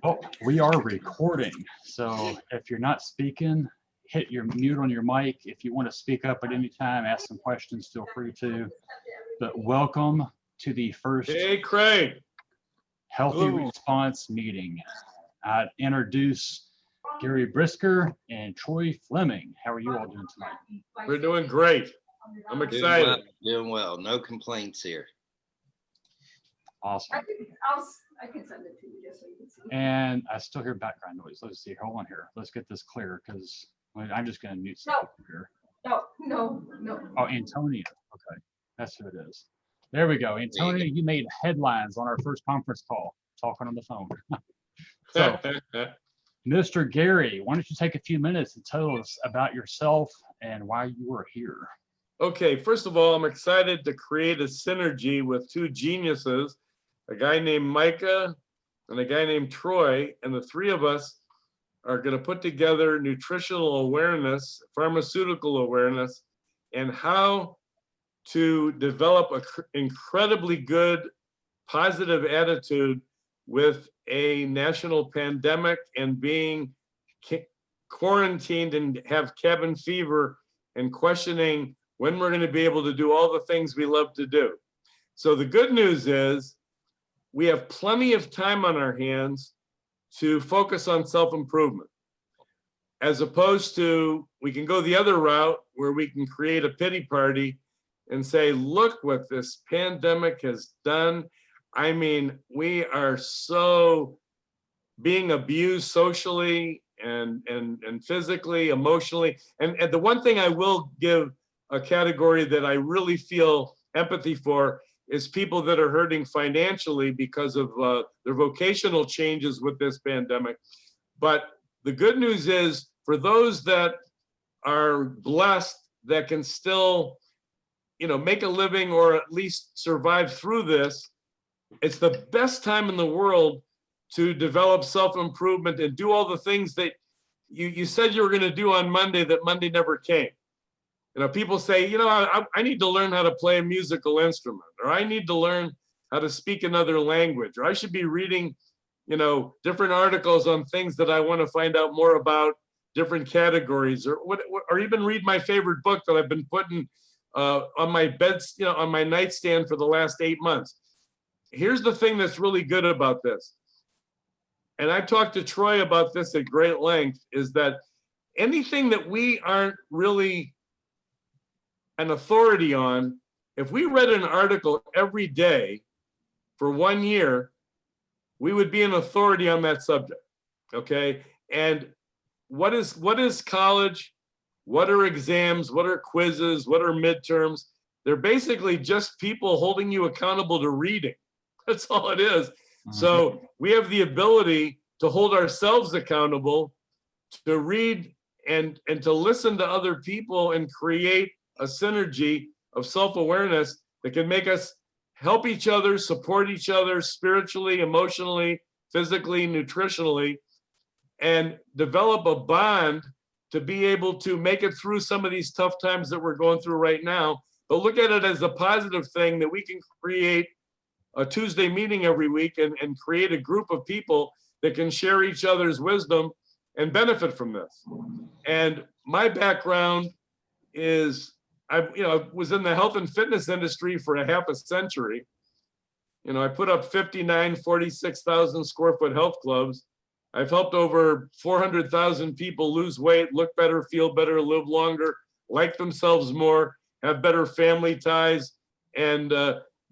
Oh, we are recording. So if you're not speaking, hit your mute on your mic. If you want to speak up at any time, ask some questions, feel free to. But welcome to the first Hey, Craig. Healthy Hello. Response meeting. I introduce Gary Brisker and Troy Fleming. How are you all doing tonight? We're doing great. I'm excited. Doing well. No complaints here. Awesome. I can send it to you just so you can see. And I still hear background noise. Let's see. Hold on here. Let's get this clear because I'm just going to mute some people here. No. Oh, Antonia. Okay. That's who it is. There we go. Antonia, you made headlines on our first conference call, talking on the phone. So, Mr. Gary, why don't you take a few minutes and tell us about yourself and why you are here? Okay, first of all, I'm excited to create a synergy with two geniuses, a guy named Micah and a guy named Troy, and the three of us are going to put together nutritional awareness, pharmaceutical awareness, and how to develop an incredibly good, positive attitude with a national pandemic and being quarantined and have cabin fever and questioning when we're going to be able to do all the things we love to do. So the good news is we have plenty of time on our hands to focus on self-improvement, as opposed to we can go the other route where we can create a pity party and say, look what this pandemic has done. I mean, we are so being abused socially and physically, emotionally. And the one thing I will give a category that I really feel empathy for is people that are hurting financially because of their vocational changes with this pandemic. But the good news is for those that are blessed that can still, make a living or at least survive through this, it's the best time in the world to develop self-improvement and do all the things that you said you were going to do on Monday that Monday never came. People say, I need to learn how to play a musical instrument, or I need to learn how to speak another language, or I should be reading, different articles on things that I want to find out more about, different categories, or even read my favorite book that I've been putting on my bed, on my nightstand for the last 8 months. Here's the thing that's really good about this. And I talked to Troy about this at great length, is that anything that we aren't really an authority on, if we read an article every day for 1 year, we would be an authority on that subject. Okay. And what is college? What are exams? What are quizzes? What are midterms? They're basically just people holding you accountable to reading. That's all it is. Mm-hmm. So we have the ability to hold ourselves accountable, to read and to listen to other people and create a synergy of self-awareness that can make us help each other, support each other spiritually, emotionally, physically, nutritionally, and develop a bond to be able to make it through some of these tough times that we're going through right now. But look at it as a positive thing that we can create a Tuesday meeting every week and create a group of people that can share each other's wisdom and benefit from this. And my background is, I was in the health and fitness industry for a half a century. I put up 46,000 square foot health clubs. I've helped over 400,000 people lose weight, look better, feel better, live longer, like themselves more, have better family ties, and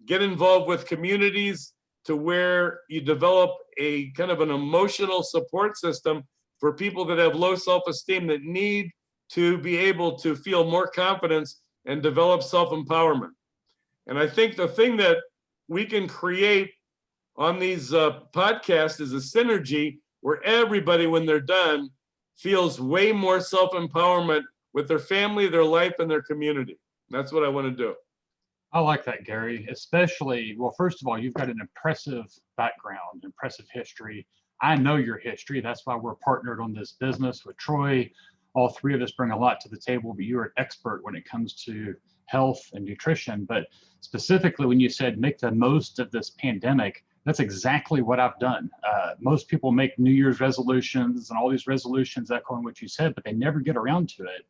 get involved with communities to where you develop a kind of an emotional support system for people that have low self-esteem that need to be able to feel more confidence and develop self-empowerment. And I think the thing that we can create on these podcasts is a synergy where everybody, when they're done, feels way more self-empowerment with their family, their life, and their community. That's what I want to do. I like that, Gary, especially, well, first of all, you've got an impressive background, impressive history. I know your history. That's why we're partnered on this business with Troy. All three of us bring a lot to the table, but you're an expert when it comes to health and nutrition. But specifically, when you said make the most of this pandemic, That's exactly what I've done. Most people make New Year's resolutions and all these resolutions echoing what you said, but they never get around to it.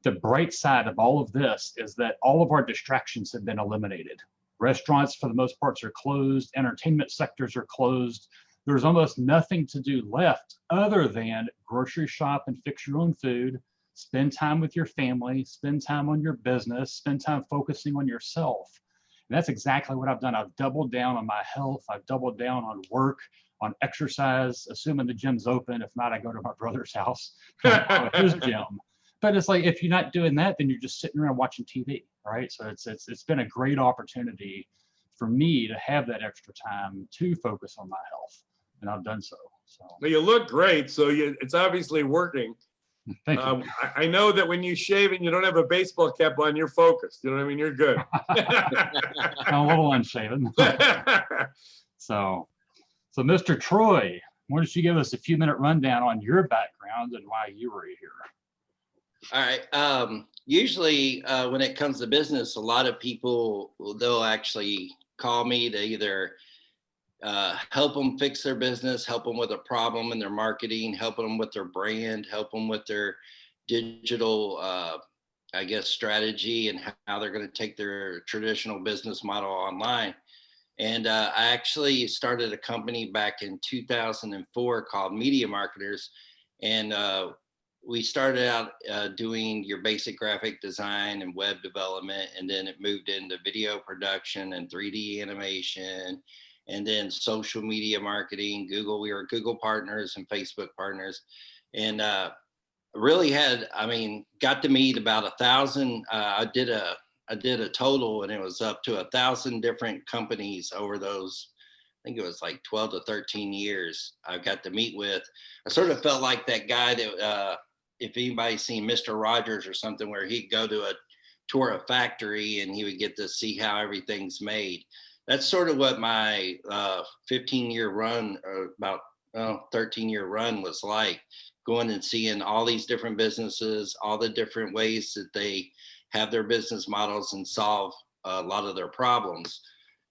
The bright side of all of this is that all of our distractions have been eliminated. Restaurants, for the most parts, are closed. Entertainment sectors are closed. There's almost nothing to do left other than grocery shop and fix your own food, spend time with your family, spend time on your business, spend time focusing on yourself. And that's exactly what I've done. I've doubled down on my health. I've doubled down on work, on exercise, assuming the gym's open. If not, I go to my brother's house, his gym. But it's like, if you're not doing that, then you're just sitting around watching TV, right? So it's been a great opportunity for me to have that extra time to focus on my health, and I've done so. So Well, you look great, so it's obviously working. thank you. I know that when you shave and you don't have a baseball cap on, you're focused. You know what I mean? You're good. I'm a little unshaven. So Mr. Troy, why don't you give us a few minute rundown on your background and why you were here? All right. Usually when it comes to business, a lot of people, they'll actually call me to either help them fix their business, help them with a problem in their marketing, help them with their brand, help them with their digital, I guess, strategy and how they're going to take their traditional business model online. And I actually started a company back in 2004 called Media Marketers. And we started out doing your basic graphic design and web development, and then it moved into video production and 3D animation, and then social media marketing. Google, we were Google partners and Facebook partners, and really got to meet about 1,000. I did a total, and it was up to 1,000 different companies over those. I think it was like 12 to 13 years I got to meet with. I sort of felt like that guy that, if anybody's seen Mr. Rogers or something, where he'd go to a tour of factory and he would get to see how everything's made. That's sort of what my 15-year run, or about 13-year run was like, going and seeing all these different businesses, all the different ways that they have their business models and solve a lot of their problems.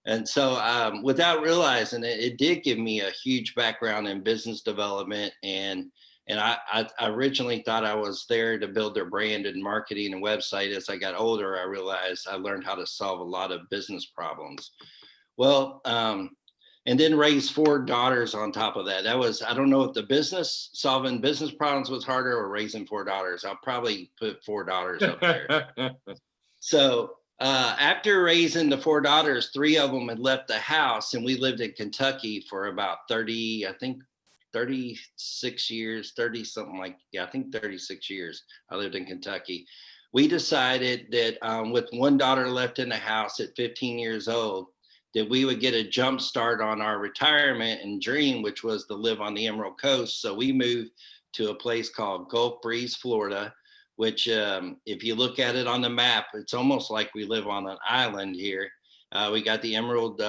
And so without realizing it, it did give me a huge background in business development. And I originally thought I was there to build their brand and marketing and website. As I got older, I realized I learned how to solve a lot of business problems. Well, and then raised 4 daughters on top of that. That was, I don't know if solving business problems was harder or raising 4 daughters. I'll probably put 4 daughters up there. So after raising the 4 daughters, 3 of them had left the house, and we lived in Kentucky for about 36 years, 30 something like, I think 36 years I lived in Kentucky. We decided that with 1 daughter left in the house at 15 years old, that we would get a jump start on our retirement and dream, which was to live on the Emerald Coast. So we moved to a place called Gulf Breeze, Florida, which if you look at it on the map, it's almost like we live on an island here. We got the emerald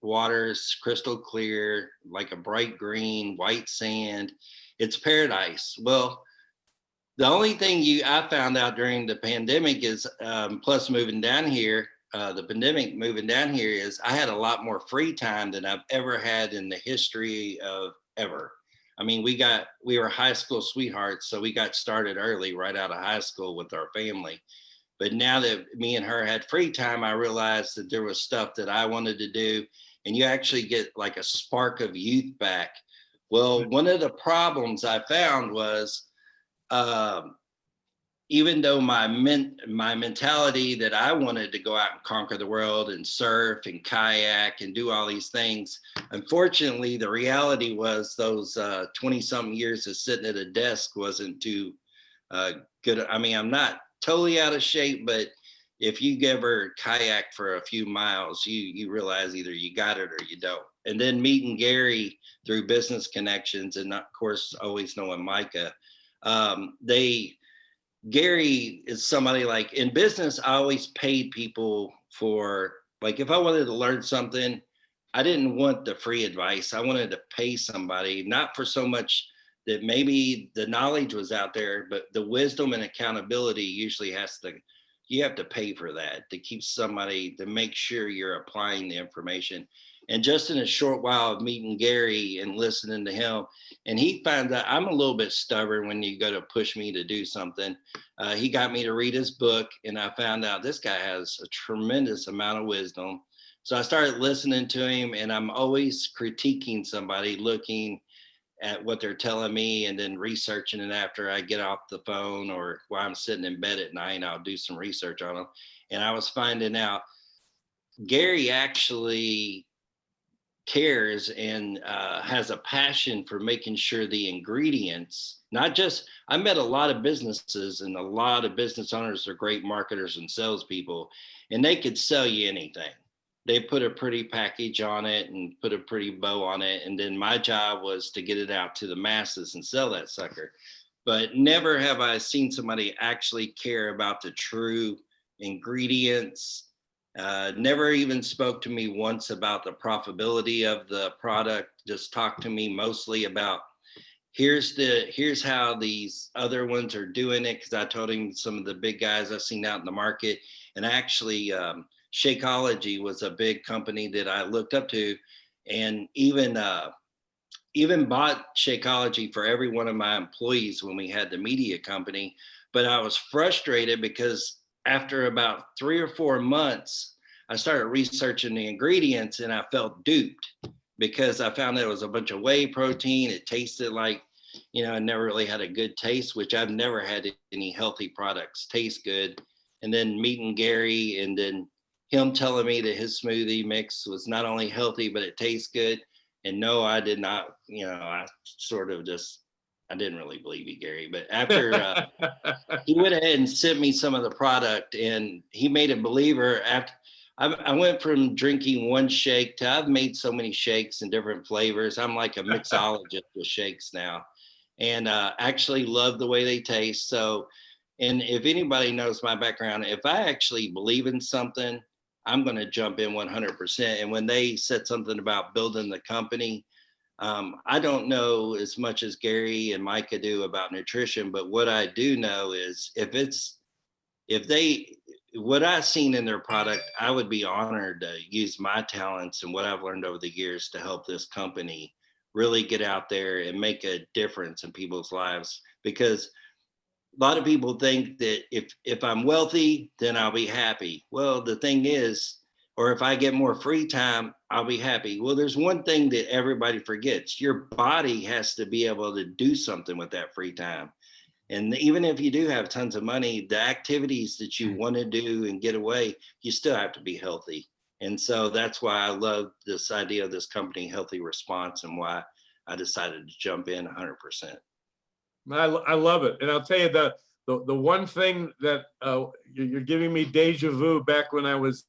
waters, crystal clear, like a bright green, white sand. It's paradise. Well, the only thing I found out during the pandemic is, plus moving down here, the pandemic moving down here, is I had a lot more free time than I've ever had in the history of ever. I mean, we were high school sweethearts, so we got started early, right out of high school with our family. But now that me and her had free time, I realized that there was stuff that I wanted to do, and you actually get like a spark of youth back. Well, one of the problems I found was, even though my mentality that I wanted to go out and conquer the world and surf and kayak and do all these things, unfortunately, the reality was those 20-something years of sitting at a desk wasn't too good. I mean, I'm not totally out of shape, but if you ever kayak for a few miles, you realize either you got it or you don't. And then meeting Gary through business connections, and of course, always knowing Micah, Gary is somebody, like, in business, I always paid people for, like, if I wanted to learn something, I didn't want the free advice. I wanted to pay somebody, not for so much that maybe the knowledge was out there, but the wisdom and accountability usually you have to pay for that, to keep somebody, to make sure you're applying the information. And just in a short while of meeting Gary and listening to him, and he found out I'm a little bit stubborn when you go to push me to do something. He got me to read his book, and I found out this guy has a tremendous amount of wisdom. So I started listening to him, and I'm always critiquing somebody, looking at what they're telling me and then researching it after I get off the phone, or while I'm sitting in bed at night, I'll do some research on them. And I was finding out Gary actually cares and has a passion for making sure the ingredients, not just, I met a lot of businesses, and a lot of business owners are great marketers and salespeople, and they could sell you anything. They put a pretty package on it and put a pretty bow on it. And then my job was to get it out to the masses and sell that sucker. But never have I seen somebody actually care about the true ingredients. Never even spoke to me once about the profitability of the product. Just talked to me mostly about here's how these other ones are doing it. Cause I told him some of the big guys I've seen out in the market. And actually Shakeology was a big company that I looked up to, and even bought Shakeology for every one of my employees when we had the media company. But I was frustrated because after about 3 or 4 months, I started researching the ingredients, and I felt duped because I found that it was a bunch of whey protein. It tasted like, I never really had a good taste, which I've never had any healthy products taste good. And then meeting Gary, and then him telling me that his smoothie mix was not only healthy, but it tastes good. And no, I did not, I sort of just, I didn't really believe you, Gary. But after he went ahead and sent me some of the product, and he made a believer. After I went from drinking one shake to I've made so many shakes in different flavors. I'm like a mixologist with shakes now, and actually love the way they taste. So, and if anybody knows my background, if I actually believe in something, I'm going to jump in 100%. And when they said something about building the company, I don't know as much as Gary and Micah do about nutrition, but what I do know is what I've seen in their product, I would be honored to use my talents and what I've learned over the years to help this company really get out there and make a difference in people's lives. Because a lot of people think that if I'm wealthy, then I'll be happy. Well, the thing is, or if I get more free time, I'll be happy. Well, there's one thing that everybody forgets. Your body has to be able to do something with that free time. And even if you do have tons of money, the activities that you want to do and get away, you still have to be healthy. And so that's why I love this idea of this company, Healthy Response, and why I decided to jump in 100%. I love it. And I'll tell you the one thing that you're giving me deja vu back when I was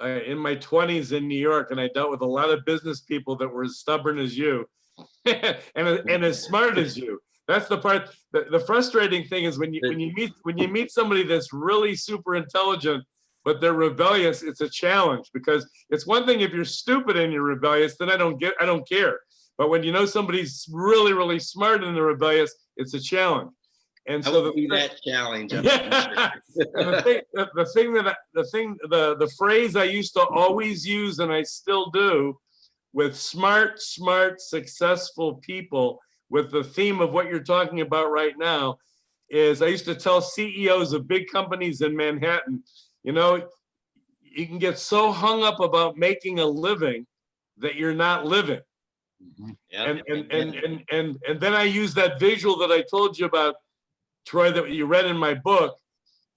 in my 20s in New York, and I dealt with a lot of business people that were as stubborn as you and as smart as you. That's the part. The frustrating thing is when you meet somebody that's really super intelligent, but they're rebellious. It's a challenge, because it's one thing if you're stupid and you're rebellious, then I don't care. But when you know somebody's really, really smart and they're rebellious, it's a challenge. And so that challenge. Yeah. The phrase I used to always use, and I still do, with smart, successful people, with the theme of what you're talking about right now, is I used to tell CEOs of big companies in Manhattan, you can get so hung up about making a living that you're not living. Mm-hmm. And then I use that visual that I told you about, Troy, that you read in my book,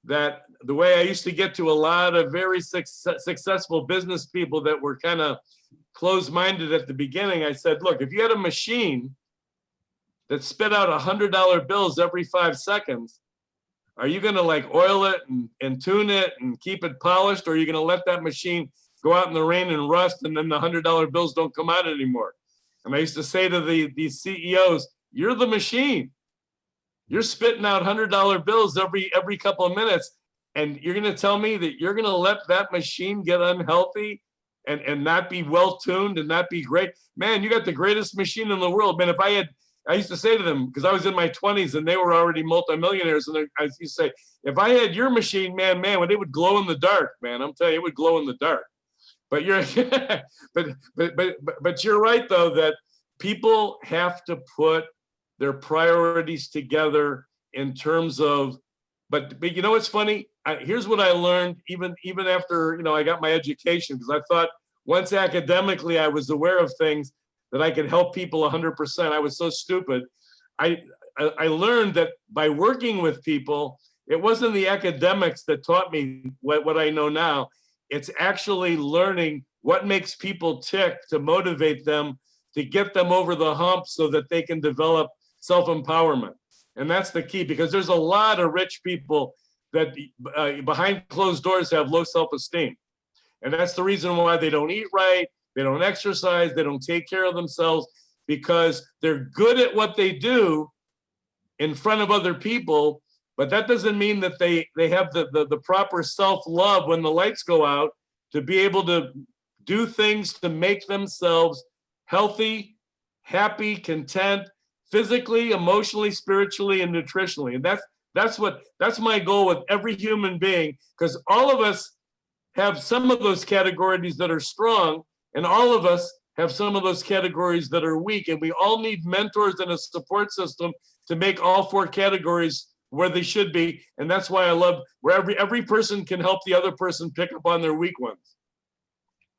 that the way I used to get to a lot of very successful business people that were kind of closed-minded at the beginning, I said, look, if you had a machine that spit out $100 bills every 5 seconds, are you going to like oil it and tune it and keep it polished, or are you going to let that machine go out in the rain and rust, and then the $100 bills don't come out anymore? And I used to say to these CEOs, you're the machine. You're spitting out $100 bills every couple of minutes, and you're going to tell me that you're going to let that machine get unhealthy and not be well tuned and not be great? Man, you got the greatest machine in the world. Man, I used to say to them, because I was in my 20s and they were already multimillionaires, and I used to say, if I had your machine, man, when it would glow in the dark, man, I'm telling you, it would glow in the dark. But you're, but you're right though, that people have to put their priorities together in terms of, but you know what's funny? Here's what I learned even after, you know, I got my education, because I thought once academically I was aware of things that I could help people 100%. I was so stupid. I learned that by working with people, it wasn't the academics that taught me what I know now. It's actually learning what makes people tick to motivate them, to get them over the hump so that they can develop self-empowerment. And that's the key, because there's a lot of rich people that behind closed doors have low self-esteem. And that's the reason why they don't eat right, they don't exercise, they don't take care of themselves, because they're good at what they do in front of other people, but that doesn't mean that they have the proper self-love when the lights go out to be able to do things to make themselves healthy, happy, content, physically, emotionally, spiritually, and nutritionally. And that's my goal with every human being, because all of us have some of those categories that are strong, and all of us have some of those categories that are weak. And we all need mentors and a support system to make all four categories where they should be. And that's why I love where every person can help the other person pick up on their weak ones.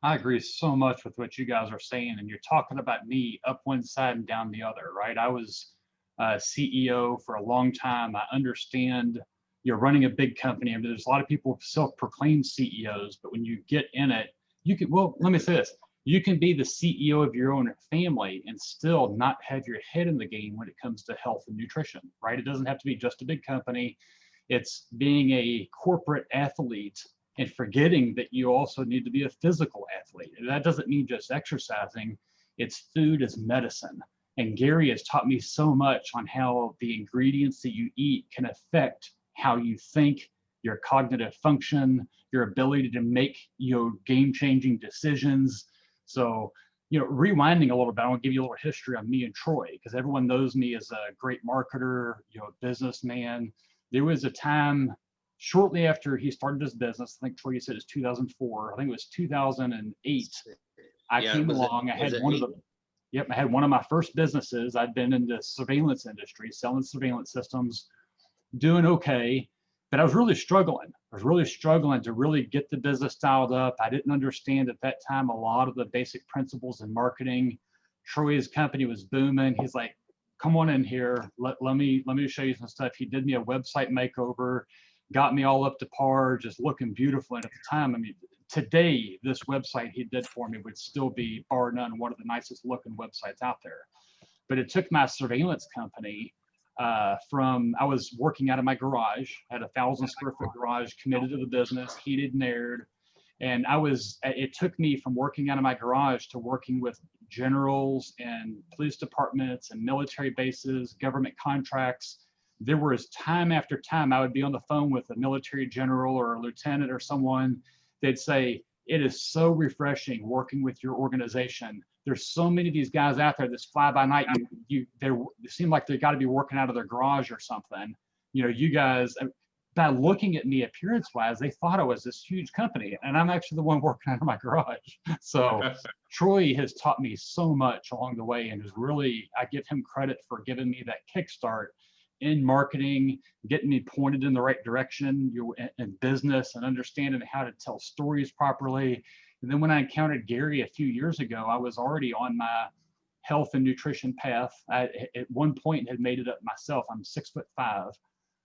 I agree so much with what you guys are saying, and you're talking about me up one side and down the other, right? I was CEO for a long time. I understand you're running a big company. I mean, there's a lot of people self-proclaimed CEOs, but when you get in it, you can, well, let me say this. You can be the CEO of your own family and still not have your head in the game when it comes to health and nutrition, right? It doesn't have to be just a big company. It's being a corporate athlete and forgetting that you also need to be a physical athlete. And that doesn't mean just exercising. It's food as medicine. And Gary has taught me so much on how the ingredients that you eat can affect how you think, your cognitive function, your ability to make, you know, game-changing decisions. So, you know, rewinding a little bit, I want to give you a little history on me and Troy, because everyone knows me as a great marketer, you know, businessman. There was a time shortly after he started his business, I think Troy said it's 2004. I think it was 2008. I came along. I had one of the, yep, I had one of my first businesses. I'd been in the surveillance industry, selling surveillance systems, doing okay, but I was really struggling. I was really struggling to really get the business dialed up. I didn't understand at that time a lot of the basic principles in marketing. Troy's company was booming. He's like, come on in here. Let me show you some stuff. He did me a website makeover, got me all up to par, just looking beautiful. And at the time, I mean, today, this website he did for me would still be, bar none, one of the nicest looking websites out there. But it took my surveillance company from, I was working out of my garage, had 1,000 square foot garage, committed to the business, heated and aired. And it took me from working out of my garage to working with generals and police departments and military bases, government contracts. There was time after time I would be on the phone with a military general or a lieutenant or someone. They'd say, it is so refreshing working with your organization. There's so many of these guys out there that's fly by night. They seem like they got to be working out of their garage or something. You know, you guys, by looking at me appearance wise, they thought I was this huge company, and I'm actually the one working out of my garage. So Troy has taught me so much along the way, and is really, I give him credit for giving me that kickstart in marketing, getting me pointed in the right direction, in business, and understanding how to tell stories properly. And then when I encountered Gary a few years ago, I was already on my health and nutrition path. I, at one point, had made it up myself. I'm 6'5".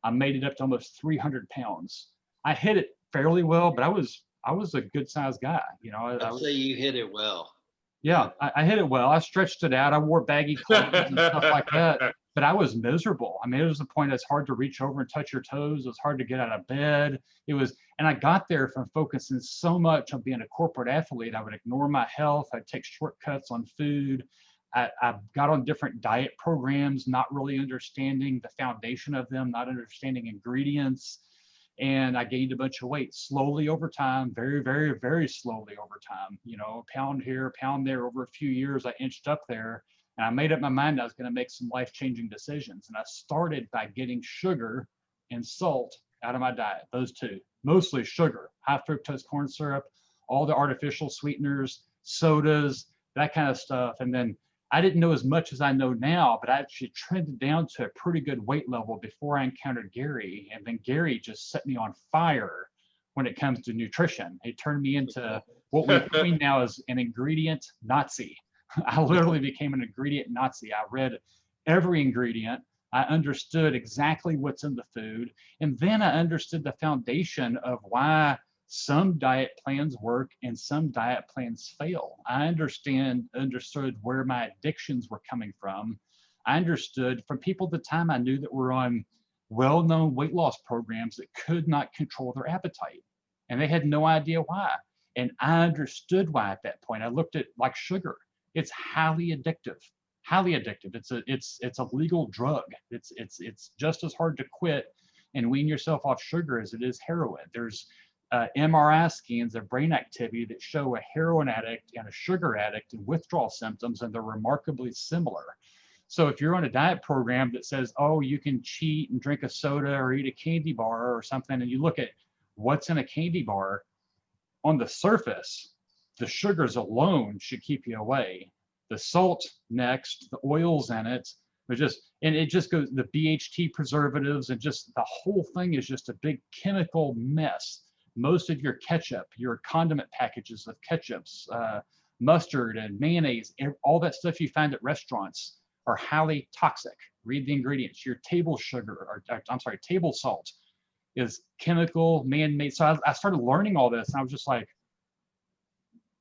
I made it up to almost 300 pounds. I hit it fairly well, but I was a good sized guy. You know, I'd say you hit it well. Yeah, I hit it well. I stretched it out. I wore baggy clothes and stuff like that. But I was miserable. I mean, it was the point it's hard to reach over and touch your toes. It was hard to get out of bed. It was, and I got there from focusing so much on being a corporate athlete. I would ignore my health. I'd take shortcuts on food. I got on different diet programs, not really understanding the foundation of them, not understanding ingredients. And I gained a bunch of weight slowly over time, very, very, very slowly over time. You know, pound here, pound there. Over a few years, I inched up there. And I made up my mind I was going to make some life-changing decisions. And I started by getting sugar and salt out of my diet, those two. Mostly sugar, high fructose corn syrup, all the artificial sweeteners, sodas, that kind of stuff. And then I didn't know as much as I know now, but I actually trended down to a pretty good weight level before I encountered Gary. And then Gary just set me on fire when it comes to nutrition. He turned me into what we coin now as an ingredient Nazi. I literally became an ingredient Nazi. I read every ingredient. I understood exactly what's in the food. And then I understood the foundation of why some diet plans work and some diet plans fail. I understood where my addictions were coming from. I understood from people at the time I knew that were on well-known weight loss programs that could not control their appetite. And they had no idea why. And I understood why at that point. I looked at like sugar. It's highly addictive. Highly addictive. It's a legal drug. It's just as hard to quit and wean yourself off sugar as it is heroin. There's MRI scans of brain activity that show a heroin addict and a sugar addict and withdrawal symptoms, and they're remarkably similar. So if you're on a diet program that says, oh, you can cheat and drink a soda or eat a candy bar or something, and you look at what's in a candy bar, on the surface, the sugars alone should keep you away. The salt next, the oils in it, it just goes, the BHT preservatives, and just the whole thing is just a big chemical mess. Most of your ketchup, your condiment packages of ketchups, mustard and mayonnaise, all that stuff you find at restaurants are highly toxic. Read the ingredients. Your table sugar, or I'm sorry, table salt is chemical, man-made. So I started learning all this, and I was just like,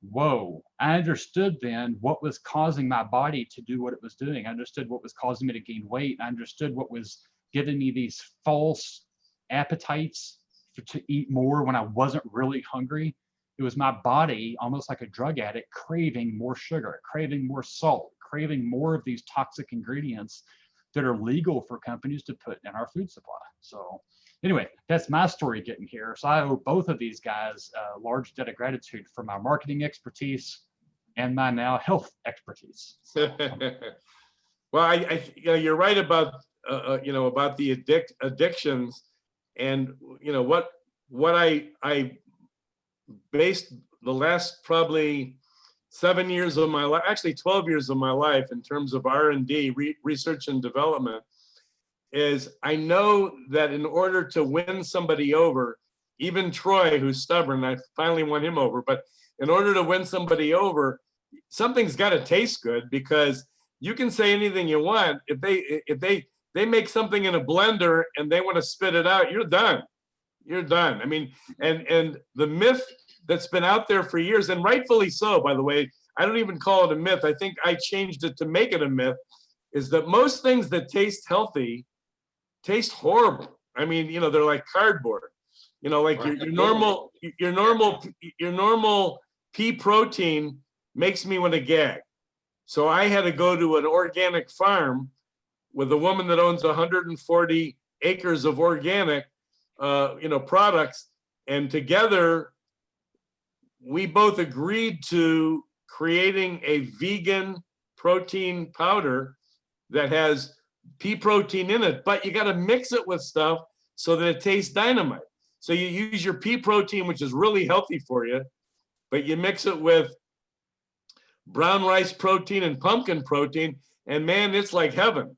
whoa. I understood then what was causing my body to do what it was doing. I understood what was causing me to gain weight. I understood what was giving me these false appetites to eat more when I wasn't really hungry. It was my body, almost like a drug addict, craving more sugar, craving more salt, craving more of these toxic ingredients that are legal for companies to put in our food supply. So anyway, that's my story getting here. So I owe both of these guys a large debt of gratitude for my marketing expertise and my now health expertise. Well, you're right about about the addictions, and what I based the last probably 7 years of my life, actually 12 years of my life, in terms of R&D, research and development, is I know that in order to win somebody over, even Troy, who's stubborn, I finally won him over, but in order to win somebody over, something's got to taste good, because you can say anything you want. If they make something in a blender and they want to spit it out, you're done. You're done. I mean, and the myth that's been out there for years, and rightfully so, by the way, I don't even call it a myth. I think I changed it to make it a myth, is that most things that taste healthy taste horrible. I mean, they're like cardboard. Like your normal pea protein makes me want to gag. So I had to go to an organic farm with a woman that owns 140 acres of organic, products, and together we both agreed to creating a vegan protein powder that has pea protein in it, but you got to mix it with stuff so that it tastes dynamite. So you use your pea protein, which is really healthy for you, but you mix it with brown rice protein and pumpkin protein, and man, it's like heaven.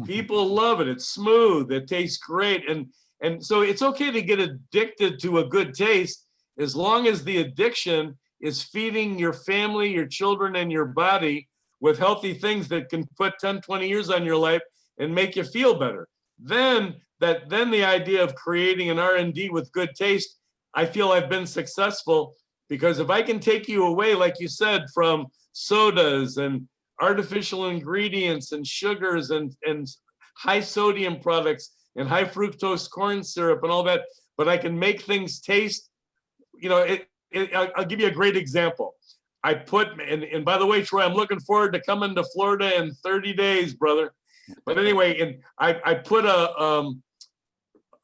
People love it. It's smooth. It tastes great. And so it's okay to get addicted to a good taste, as long as the addiction is feeding your family, your children, and your body with healthy things that can put 10, 20 years on your life and make you feel better. Then the idea of creating an R&D with good taste, I feel I've been successful, because if I can take you away, like you said, from sodas and artificial ingredients and sugars and high sodium products and high fructose corn syrup and all that, but I can make things taste, I'll give you a great example. I put, and by the way, Troy, I'm looking forward to coming to Florida in 30 days, brother. But anyway, and I put a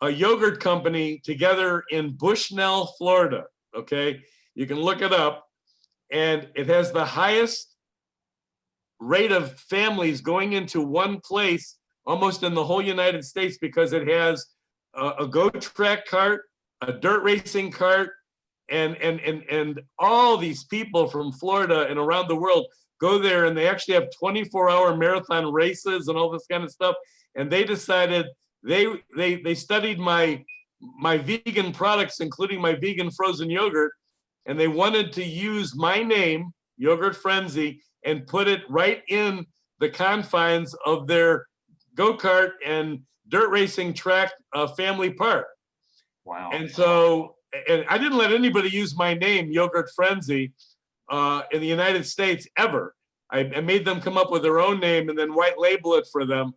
yogurt company together in Bushnell, Florida. Okay, you can look it up, and it has the highest rate of families going into one place almost in the whole United States, because it has a GO track cart, a dirt racing cart, and all these people from Florida and around the world go there, and they actually have 24-hour marathon races and all this kind of stuff. And they decided they studied my vegan products, including my vegan frozen yogurt, and they wanted to use my name, Yogurt Frenzy, and put it right in the confines of their go-kart and dirt racing track family park. Wow. And so, and I didn't let anybody use my name, Yogurt Frenzy, in the United States ever. I made them come up with their own name and then white label it for them.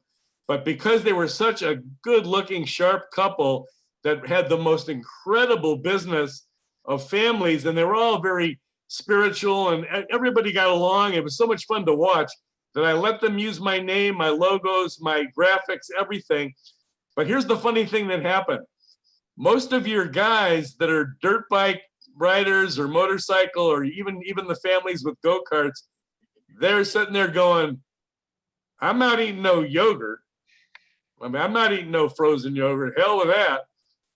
But because they were such a good looking, sharp couple that had the most incredible business of families, and they were all very spiritual and everybody got along. It was so much fun to watch that I let them use my name, my logos, my graphics, everything. But here's the funny thing that happened. Most of your guys that are dirt bike riders or motorcycle, or even the families with go-karts, they're sitting there going, I'm not eating no yogurt. I mean, I'm not eating no frozen yogurt. Hell with that.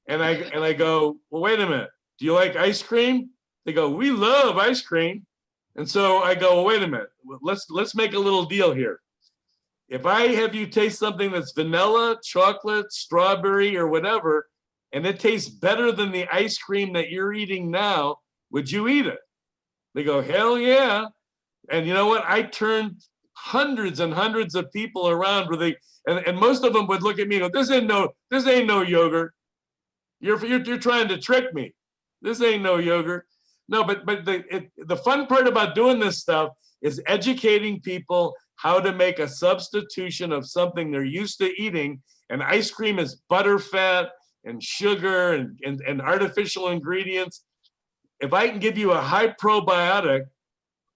And I go, well, wait a minute. Do you like ice cream? They go, we love ice cream. And so I go, well, wait a minute. Let's make a little deal here. If I have you taste something that's vanilla, chocolate, strawberry, or whatever, and it tastes better than the ice cream that you're eating now, would you eat it? They go, hell yeah. And you know what? I turned hundreds and hundreds of people around where and most of them would look at me and go, this ain't no yogurt. You're trying to trick me. This ain't no yogurt. No, but the fun part about doing this stuff is educating people how to make a substitution of something they're used to eating. And ice cream is butterfat and sugar and artificial ingredients. If I can give you a high probiotic,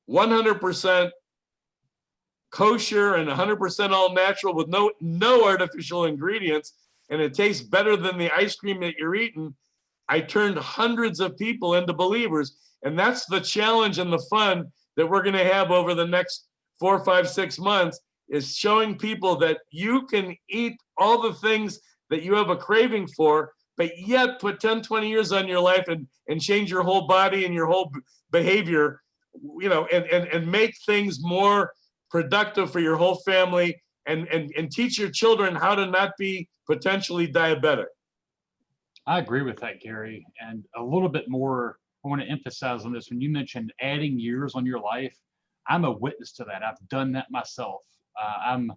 100% kosher and 100% all natural with no artificial ingredients, and it tastes better than the ice cream that you're eating, I turned hundreds of people into believers. And that's the challenge and the fun that we're going to have over the next 4, 5, 6 months, is showing people that you can eat all the things that you have a craving for, but yet put 10, 20 years on your life and change your whole body and your whole behavior, you know, and make things more productive for your whole family, and teach your children how to not be potentially diabetic. I agree with that, Gary. And a little bit more, I want to emphasize on this. When you mentioned adding years on your life, I'm a witness to that. I've done that myself. I'm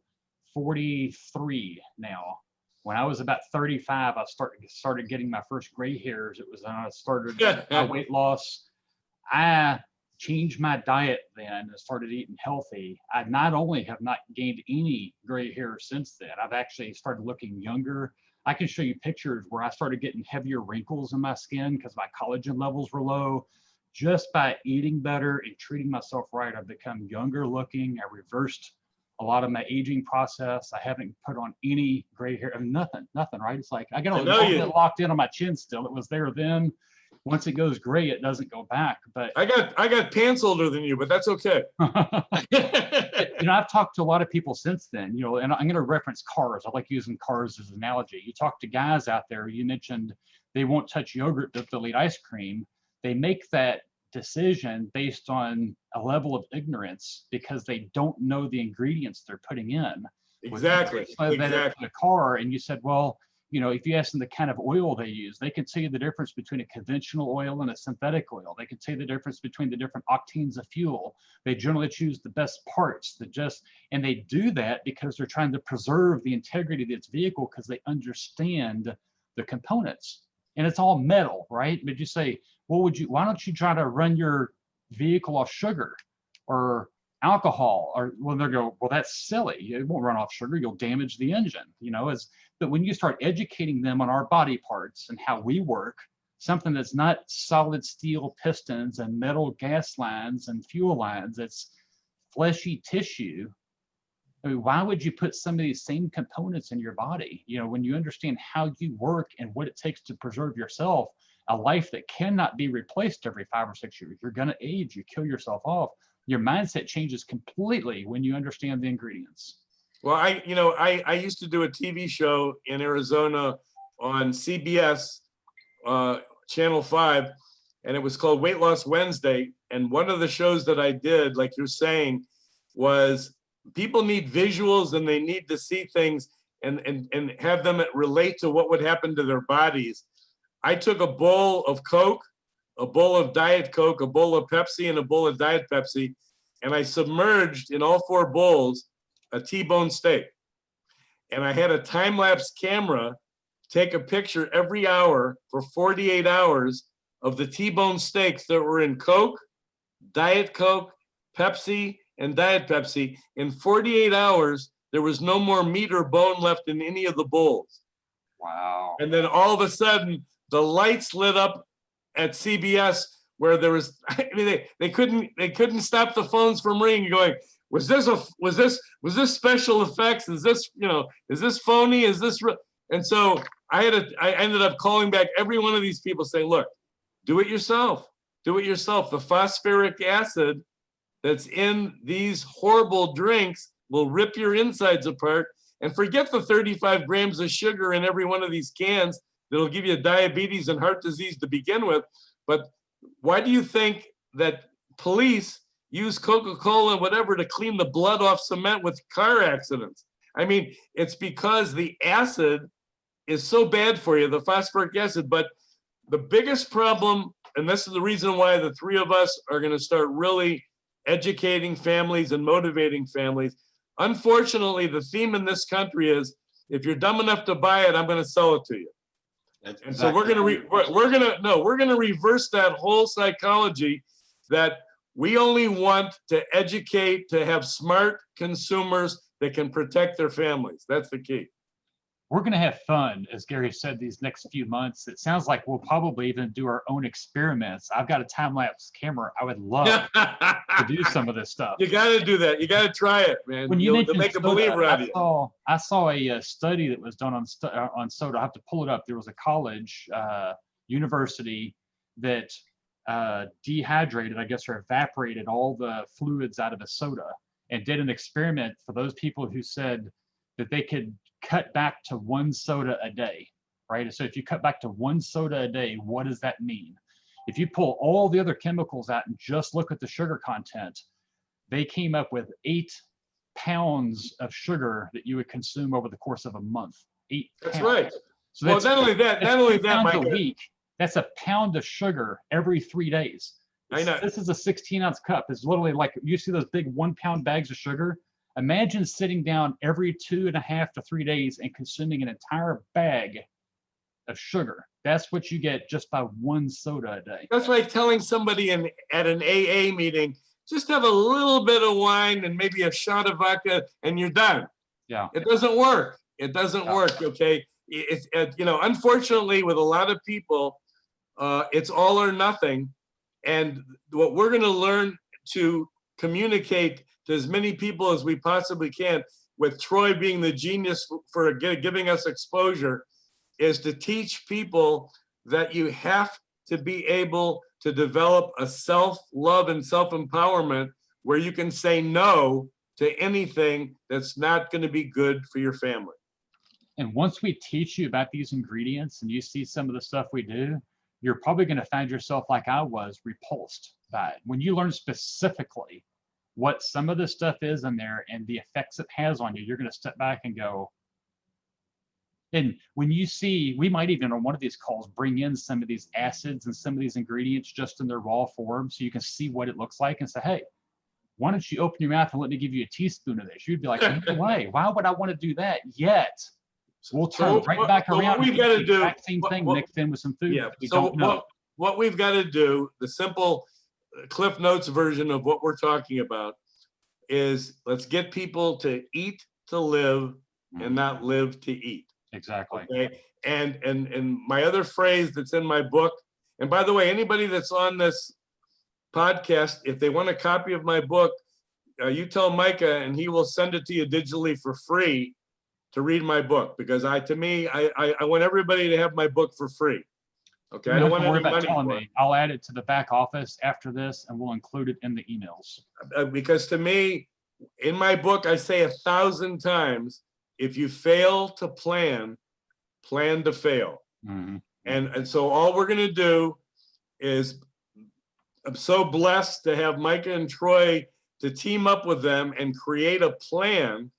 43 now. When I was about 35, I started getting my first gray hairs. It was when I started my weight loss. I changed my diet then and started eating healthy. I not only have not gained any gray hair since then, I've actually started looking younger. I can show you pictures where I started getting heavier wrinkles in my skin because my collagen levels were low. Just by eating better and treating myself right, I've become younger looking. I reversed a lot of my aging process. I haven't put on any gray hair. I mean, nothing, right? It's like I got a little bit locked in on my chin still. It was there then. Once it goes gray, it doesn't go back. But I got pants older than you, but that's okay. You know, I've talked to a lot of people since then, you know, and I'm going to reference cars. I like using cars as an analogy. You talk to guys out there, you mentioned they won't touch yogurt, but they'll eat ice cream. They make that decision based on a level of ignorance because they don't know the ingredients they're putting in. Exactly. The car, and you said, well, you know, if you ask them the kind of oil they use, they can tell you the difference between a conventional oil and a synthetic oil. They can tell you the difference between the different octanes of fuel. They generally choose the best parts and they do that because they're trying to preserve the integrity of its vehicle because they understand the components. And it's all metal, right? But you say, why don't you try to run your vehicle off sugar or alcohol? Or well, they go, well, that's silly. It won't run off sugar. You'll damage the engine, you know. But when you start educating them on our body parts and how we work, something that's not solid steel pistons and metal gas lines and fuel lines, it's fleshy tissue. I mean, why would you put some of these same components in your body? You know, when you understand how you work and what it takes to preserve yourself, a life that cannot be replaced every 5 or 6 years. You're going to age, you kill yourself off. Your mindset changes completely when you understand the ingredients. Well, I used to do a TV show in Arizona on CBS, Channel 5, and it was called Weight Loss Wednesday. And one of the shows that I did, like you're saying, was people need visuals and they need to see things and have them relate to what would happen to their bodies. I took a bowl of Coke, a bowl of Diet Coke, a bowl of Pepsi, and a bowl of Diet Pepsi, and I submerged in all 4 bowls a T-bone steak. And I had a time-lapse camera take a picture every hour for 48 hours of the T-bone steaks that were in Coke, Diet Coke, Pepsi, and Diet Pepsi. In 48 hours, there was no more meat or bone left in any of the bowls. Wow. And then all of a sudden, the lights lit up at CBS where there was, I mean, they couldn't stop the phones from ringing, going, was this special effects? Is this, is this phony? Is this real? And so I ended up calling back every one of these people saying, look, do it yourself. Do it yourself. The phosphoric acid that's in these horrible drinks will rip your insides apart. And forget the 35 grams of sugar in every one of these cans that'll give you diabetes and heart disease to begin with. But why do you think that police use Coca-Cola and whatever to clean the blood off cement with car accidents? I mean, it's because the acid is so bad for you, the phosphoric acid. But the biggest problem, and this is the reason why the 3 of us are going to start really educating families and motivating families. Unfortunately, the theme in this country is, if you're dumb enough to buy it, I'm going to sell it to you. And so we're going to reverse that whole psychology that we only want to educate, to have smart consumers that can protect their families. That's the key. We're going to have fun, as Gary said, these next few months. It sounds like we'll probably even do our own experiments. I've got a time-lapse camera. I would love to do some of this stuff. You got to do that. You got to try it, man. When you You'll mentioned make a soda, believer out of you. I saw a study that was done on soda. I have to pull it up. There was a college, university that dehydrated, I guess, or evaporated all the fluids out of a soda and did an experiment for those people who said that they could cut back to 1 soda a day, right? So if you cut back to 1 soda a day, what does that mean? If you pull all the other chemicals out and just look at the sugar content, they came up with 8 pounds of sugar that you would consume over the course of a month. 8 That's pounds. right. So Well, that's, not only that, pounds a Mike. week. That's a pound of sugar every 3 days. I know. This is a 16-ounce cup. It's literally like, you see those big 1-pound bags of sugar? Imagine sitting down every 2.5 to 3 days and consuming an entire bag of sugar. That's what you get just by 1 soda a day. That's like telling somebody at an AA meeting, just have a little bit of wine and maybe a shot of vodka and you're done. Yeah. It doesn't work. It doesn't Yeah. work, okay? Unfortunately, with a lot of people, it's all or nothing. And what we're going to learn to communicate to as many people as we possibly can, with Troy being the genius for giving us exposure, is to teach people that you have to be able to develop a self-love and self-empowerment where you can say no to anything that's not going to be good for your family. And once we teach you about these ingredients and you see some of the stuff we do, you're probably going to find yourself, like I was, repulsed by it. When you learn specifically what some of the stuff is in there and the effects it has on you, you're going to step back and go. And when you see, we might even on one of these calls bring in some of these acids and some of these ingredients just in their raw form so you can see what it looks like and say, hey, why don't you open your mouth and let me give you a teaspoon of this? You'd be like, no way, why would I want to do that? Yet we'll turn right back around. What we've got to do, exact same thing mixed in with some food. yeah. We So don't know. what we've got to do, the simple Cliff Notes version of what we're talking about, is let's get people to eat to live and not live to eat. Exactly. Okay. And my other phrase that's in my book, and by the way, anybody that's on this podcast, if they want a copy of my book, you tell Micah and he will send it to you digitally for free to read my book, because I want everybody to have my book for free. Okay. You I don't don't have want to worry any about money telling for it. me. I'll add it to the back office after this and we'll include it in the emails. Because to me, in my book, I say 1,000 times, if you fail to plan to fail. Mhm. And so all we're going to do is I'm so blessed to have Micah and Troy to team up with them and create a plan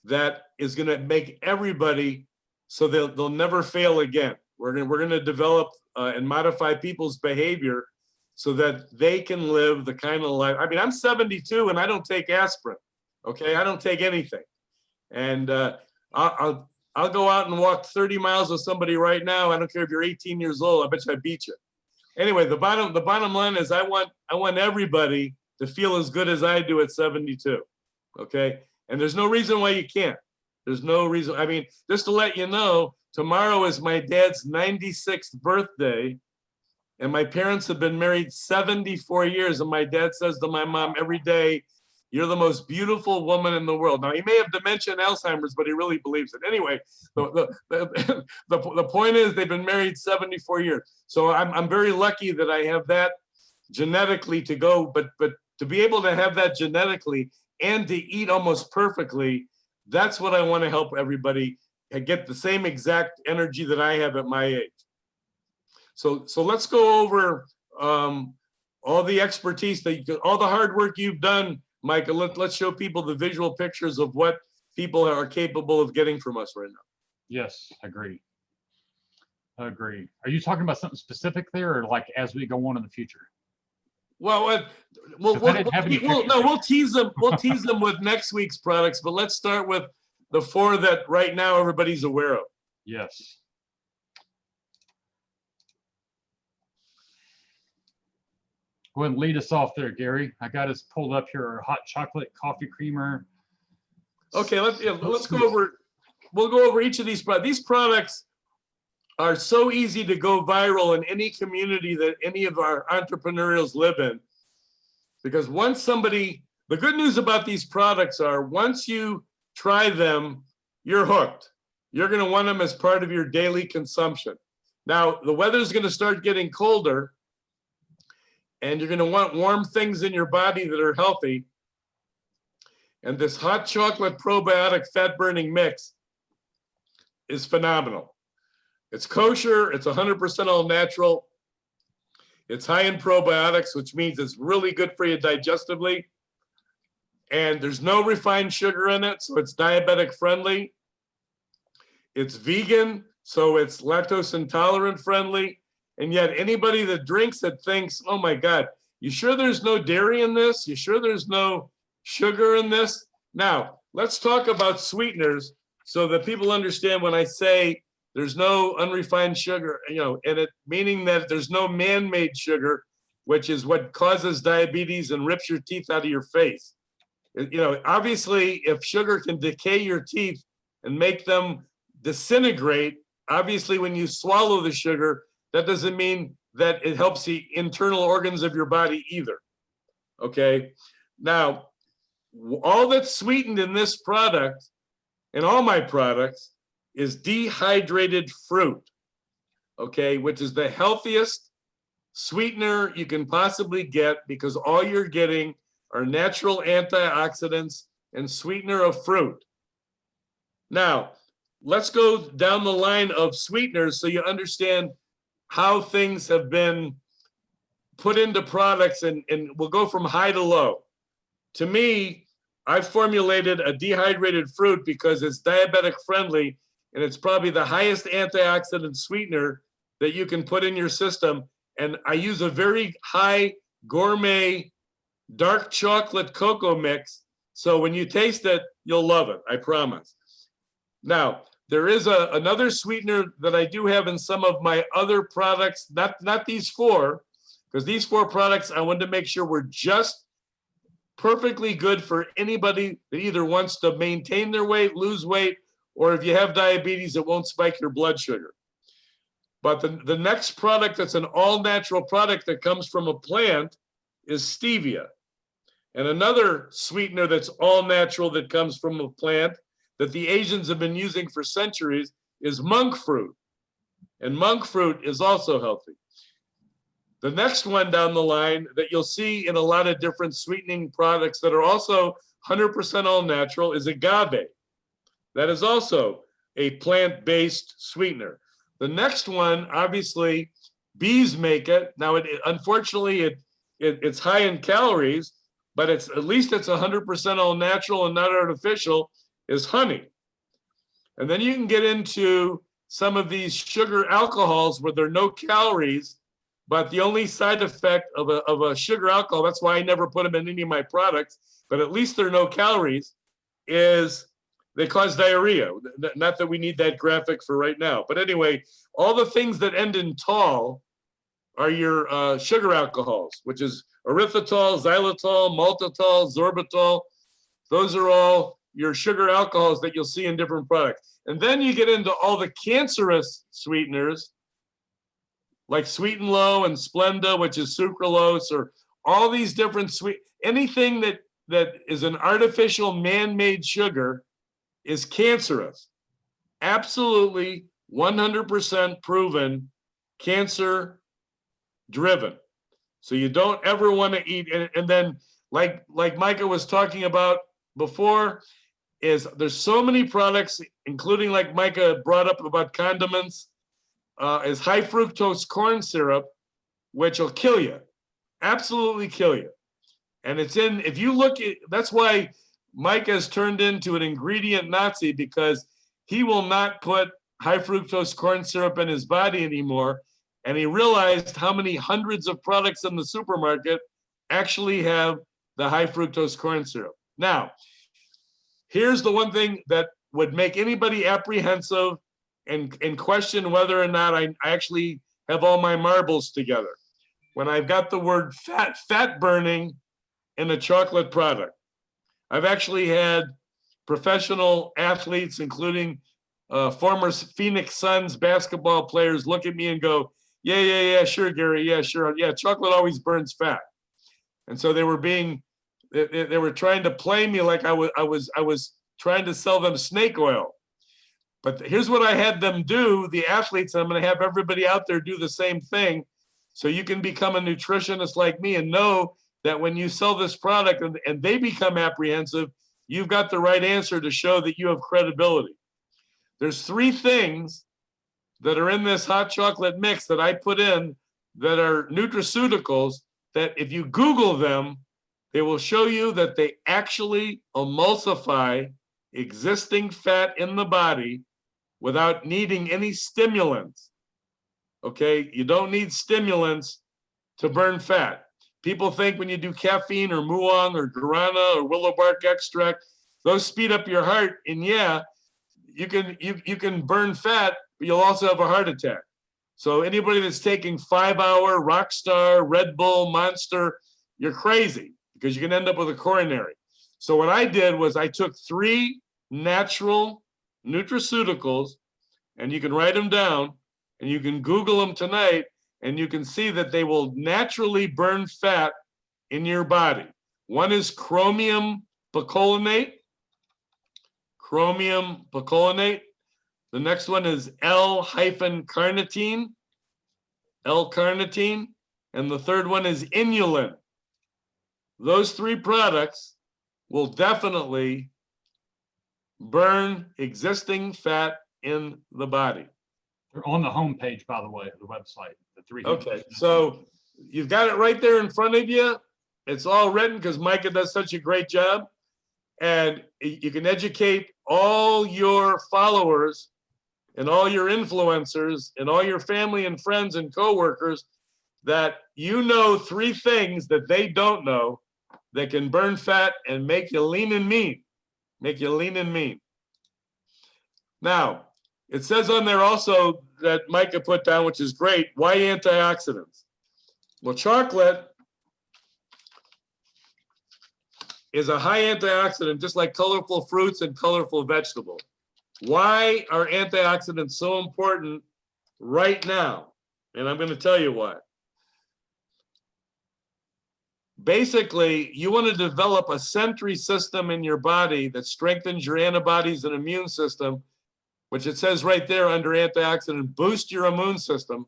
that is going to make everybody so they'll never fail again. We're going to develop and modify people's behavior so that they can live the kind of life. I mean, I'm 72 and I don't take aspirin. Okay, I don't take anything, and I'll go out and walk 30 miles with somebody right now. I don't care if you're 18 years old. I bet you I beat you. Anyway, the bottom line is I want everybody to feel as good as I do at 72. Okay, and there's no reason why you can't. There's no reason. I mean, just to let you know, tomorrow is my dad's 96th birthday, and my parents have been married 74 years. And my dad says to my mom every day, "You're the most beautiful woman in the world." Now, he may have dementia and Alzheimer's, but he really believes it. Anyway, the point is they've been married 74 years. So I'm very lucky that I have that genetically to go, but to be able to have that genetically and to eat almost perfectly, that's what I want to help everybody get the same exact energy that I have at my age. So let's go over all the expertise, all the hard work you've done, Micah. Let's show people the visual pictures of what people are capable of getting from us right now. Yes, agree. Agree. Are you talking about something specific there, or like as we go on in the future? Well, we'll tease them. We'll tease them with next week's products, but let's start with the 4 that right now everybody's aware of. Yes. Go ahead and lead us off there, Gary. I got us pulled up here, our hot chocolate coffee creamer. Okay, let's go over. We'll go over each of these products. These products are so easy to go viral in any community that any of our entrepreneurs live in. Because once somebody, the good news about these products are once you try them, you're hooked. You're going to want them as part of your daily consumption. Now, the weather's going to start getting colder, and you're going to want warm things in your body that are healthy. And this hot chocolate probiotic fat burning mix is phenomenal. It's kosher, it's 100% all natural. It's high in probiotics, which means it's really good for you digestively. And there's no refined sugar in it, so it's diabetic friendly. It's vegan, so it's lactose intolerant friendly. And yet anybody that drinks it thinks, oh my God, you sure there's no dairy in this? You sure there's no sugar in this? Now, let's talk about sweeteners so that people understand when I say there's no unrefined sugar, in it, meaning that there's no man-made sugar, which is what causes diabetes and rips your teeth out of your face. Obviously, if sugar can decay your teeth and make them disintegrate, obviously when you swallow the sugar, that doesn't mean that it helps the internal organs of your body either. Okay. Now, all that's sweetened in this product, and all my products, is dehydrated fruit, okay, which is the healthiest sweetener you can possibly get because all you're getting are natural antioxidants and sweetener of fruit. Now, let's go down the line of sweeteners so you understand how things have been put into products, and we'll go from high to low. To me, I've formulated a dehydrated fruit because it's diabetic friendly, and it's probably the highest antioxidant sweetener that you can put in your system. And I use a very high gourmet dark chocolate cocoa mix. So when you taste it, you'll love it, I promise. Now, there is another sweetener that I do have in some of my other products, not these 4, because these 4 products I wanted to make sure were just perfectly good for anybody that either wants to maintain their weight, lose weight, or if you have diabetes, it won't spike your blood sugar. But the next product that's an all-natural product that comes from a plant is stevia. And another sweetener that's all-natural that comes from a plant that the Asians have been using for centuries is monk fruit. And monk fruit is also healthy. The next one down the line that you'll see in a lot of different sweetening products that are also 100% all natural is agave. That is also a plant-based sweetener. The next one, obviously, bees make it. Now, unfortunately, it's high in calories, but it's at least it's 100% all natural and not artificial, is honey. And then you can get into some of these sugar alcohols where there are no calories, but the only side effect of a sugar alcohol, that's why I never put them in any of my products, but at least there are no calories, is they cause diarrhea. Not that we need that graphic for right now. But anyway, all the things that end in tol are your sugar alcohols, which is erythritol, xylitol, maltitol, sorbitol. Those are all your sugar alcohols that you'll see in different products. And then you get into all the cancerous sweeteners, like Sweet and Low and Splenda, which is sucralose, or all these different anything that is an artificial man-made sugar is cancerous. Absolutely 100% proven cancer driven. So you don't ever want to eat. And then like Micah was talking about before, is there's so many products, including like Micah brought up about condiments, is high fructose corn syrup, which will kill you, absolutely kill you. And it's in, if you look at, that's why Mike has turned into an ingredient Nazi, because he will not put high fructose corn syrup in his body anymore. And he realized how many hundreds of products in the supermarket actually have the high fructose corn syrup. Now, here's the one thing that would make anybody apprehensive and question whether or not I actually have all my marbles together. When I've got the word fat burning in a chocolate product. I've actually had professional athletes, including former Phoenix Suns basketball players, look at me and go, yeah, sure, Gary, yeah, sure. Yeah, chocolate always burns fat. And so they were trying to play me like I was trying to sell them snake oil. But here's what I had them do, the athletes, and I'm going to have everybody out there do the same thing, so you can become a nutritionist like me and know that when you sell this product and they become apprehensive, you've got the right answer to show that you have credibility. There's 3 things that are in this hot chocolate mix that I put in that are nutraceuticals that if you Google them, they will show you that they actually emulsify existing fat in the body without needing any stimulants. Okay, you don't need stimulants to burn fat. People think when you do caffeine or muong or guarana or willow bark extract, those speed up your heart. And yeah, you can burn fat, but you'll also have a heart attack. So anybody that's taking 5-hour Rockstar, Red Bull, Monster, you're crazy because you can end up with a coronary. So what I did was I took 3 natural nutraceuticals, and you can write them down and you can Google them tonight, and you can see that they will naturally burn fat in your body. One is chromium picolinate. Chromium picolinate. The next one is L-carnitine. L-carnitine. And the third one is inulin. Those 3 products will definitely burn existing fat in the body. They're on the homepage, by the way, of the website. The 3. Okay, so you've got it right there in front of you. It's all written because Micah does such a great job. And you can educate all your followers and all your influencers and all your family and friends and coworkers that you know 3 things that they don't know that can burn fat and make you lean and mean. Make you lean and mean. Now, it says on there also that Micah put down, which is great, why antioxidants? Well, chocolate is a high antioxidant, just like colorful fruits and colorful vegetables. Why are antioxidants so important right now? And I'm going to tell you why. Basically, you want to develop a sentry system in your body that strengthens your antibodies and immune system, which it says right there under antioxidant, boost your immune system,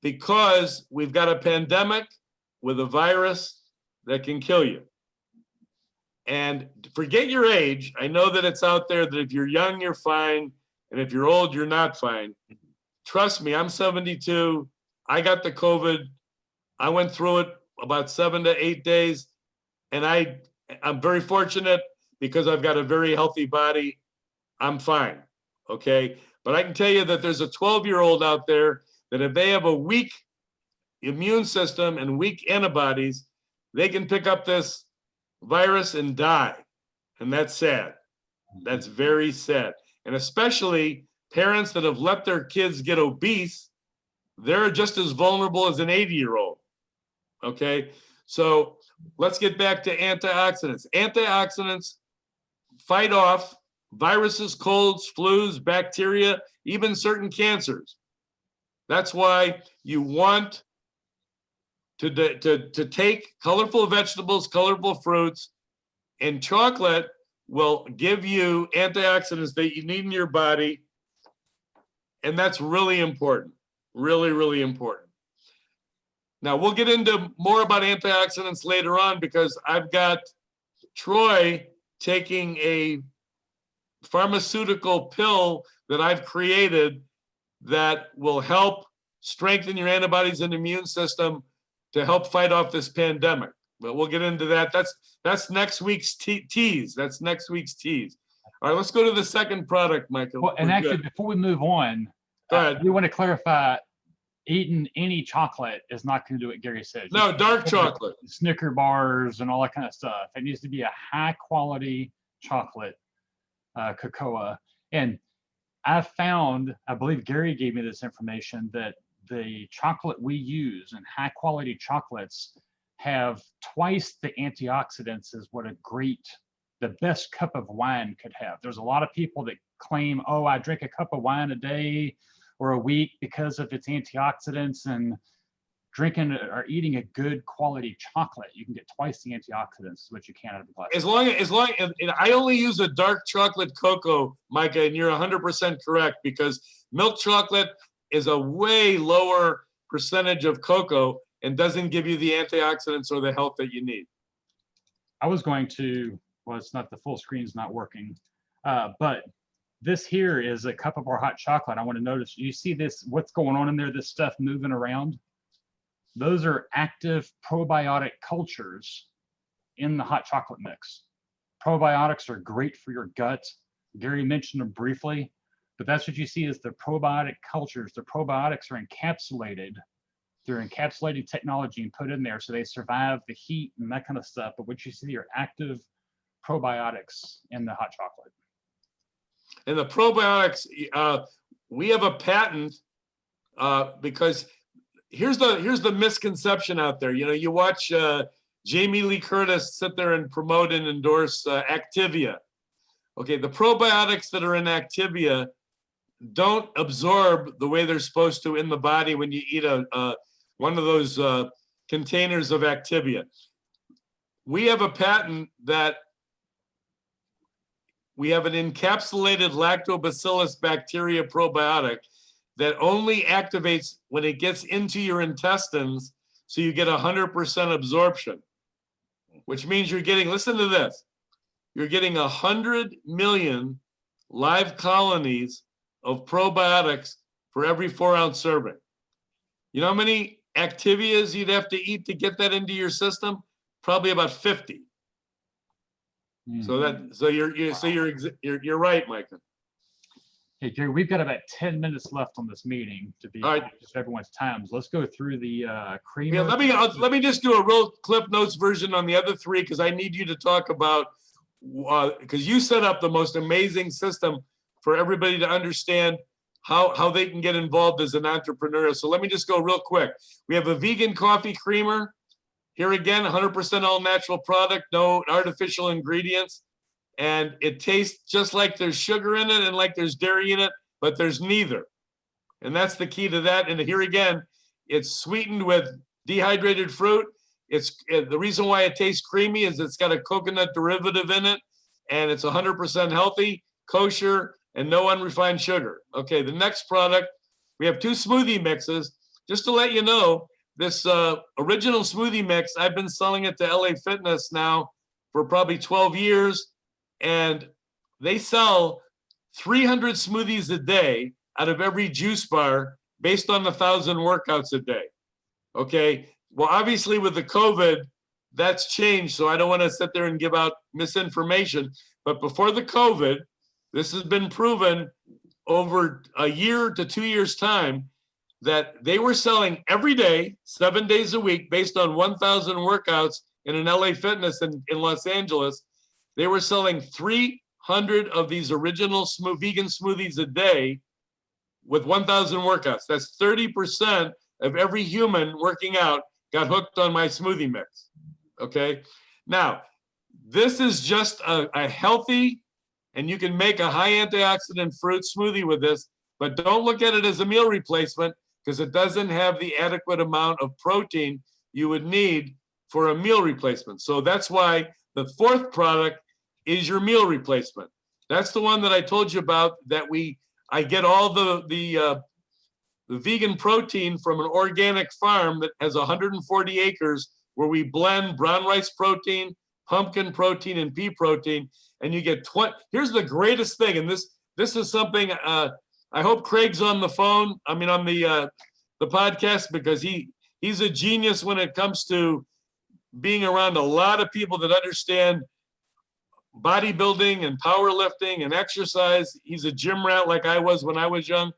because we've got a pandemic with a virus that can kill you. And forget your age. I know that it's out there that if you're young, you're fine. And if you're old, you're not fine. Trust me, I'm 72. I got the COVID. I went through it about 7 to 8 days. And I'm very fortunate because I've got a very healthy body. I'm fine, okay? But I can tell you that there's a 12-year-old out there that if they have a weak immune system and weak antibodies, they can pick up this virus and die. And that's sad. That's very sad. And especially parents that have let their kids get obese, they're just as vulnerable as an 80-year-old. Okay, so let's get back to antioxidants. Antioxidants fight off viruses, colds, flus, bacteria, even certain cancers. That's why you want to take colorful vegetables, colorful fruits, and chocolate will give you antioxidants that you need in your body. And that's really important, really, really important. Now, we'll get into more about antioxidants later on because I've got Troy taking a pharmaceutical pill that I've created that will help strengthen your antibodies and immune system to help fight off this pandemic. But we'll get into that. That's next week's tease. That's next week's tease. All right, let's go to the second product, Michael. Well, and We're actually, good. before we move on, Go ahead. we want to clarify, eating any chocolate is not going to do what Gary said. No, dark chocolate. Snicker bars and all that kind of stuff. It needs to be a high quality chocolate, cocoa. And I found, I believe Gary gave me this information, that the chocolate we use and high quality chocolates have twice the antioxidants as what the best cup of wine could have. There's a lot of people that claim, oh, I drink a cup of wine a day or a week because of its antioxidants, and drinking or eating a good quality chocolate, you can get twice the antioxidants which you can out of a glass. As long, and I only use a dark chocolate cocoa, Micah, and you're 100% correct, because milk chocolate is a way lower percentage of cocoa and doesn't give you the antioxidants or the health that you need. I was going to, well, it's not, the full screen's not working, but this here is a cup of our hot chocolate. I want to notice, you see this, what's going on in there, this stuff moving around? Those are active probiotic cultures in the hot chocolate mix. Probiotics are great for your gut. Gary mentioned them briefly, but that's what you see is the probiotic cultures. The probiotics are encapsulated. They're encapsulated technology and put in there so they survive the heat and that kind of stuff. But what you see are active probiotics in the hot chocolate. And the probiotics, we have a patent because here's the misconception out there. You know, you watch Jamie Lee Curtis sit there and promote and endorse Activia. Okay, the probiotics that are in Activia don't absorb the way they're supposed to in the body when you eat one of those containers of Activia. We have a patent that we have an encapsulated lactobacillus bacteria probiotic that only activates when it gets into your intestines, so you get 100% absorption, which means you're getting, listen to this, you're getting 100 million live colonies of probiotics for every 4-ounce serving. You know how many Activias you'd have to eat to get that into your system? Probably about 50. So you're right, Micah. Hey, Gary, we've got about 10 minutes left on this meeting to be All right. just everyone's times. Let's go through the creamer. Yeah, let me just do a real Cliff Notes version on the other three, because I need you to talk about, because you set up the most amazing system for everybody to understand how they can get involved as an entrepreneur. So let me just go real quick. We have a vegan coffee creamer. Here again, 100% all natural product, no artificial ingredients. And it tastes just like there's sugar in it and like there's dairy in it, but there's neither. And that's the key to that. And here again, it's sweetened with dehydrated fruit. It's the reason why it tastes creamy is it's got a coconut derivative in it, and it's 100% healthy, kosher, and no unrefined sugar. Okay, the next product, we have 2 smoothie mixes. Just to let you know, this original smoothie mix, I've been selling it to LA Fitness now for probably 12 years. And they sell 300 smoothies a day out of every juice bar based on 1,000 workouts a day. Okay, Well, obviously with the COVID, that's changed. So I don't want to sit there and give out misinformation. But before the COVID, this has been proven over a year to 2 years time that they were selling every day, 7 days a week, based on 1,000 workouts in an LA Fitness in Los Angeles. They were selling 300 of these original vegan smoothies a day with 1,000 workouts. That's 30% of every human working out got hooked on my smoothie mix. Okay. Now, this is just a healthy, and you can make a high antioxidant fruit smoothie with this, but don't look at it as a meal replacement because it doesn't have the adequate amount of protein you would need for a meal replacement. So that's why the fourth product is your meal replacement. That's the one that I told you about, that I get all the vegan protein from an organic farm that has 140 acres where we blend brown rice protein, pumpkin protein, and pea protein, and you get 20. Here's the greatest thing, and this is something I hope Craig's on the phone. I mean, on the podcast, because he's a genius when it comes to being around a lot of people that understand bodybuilding and powerlifting and exercise. He's a gym rat like I was when I was young.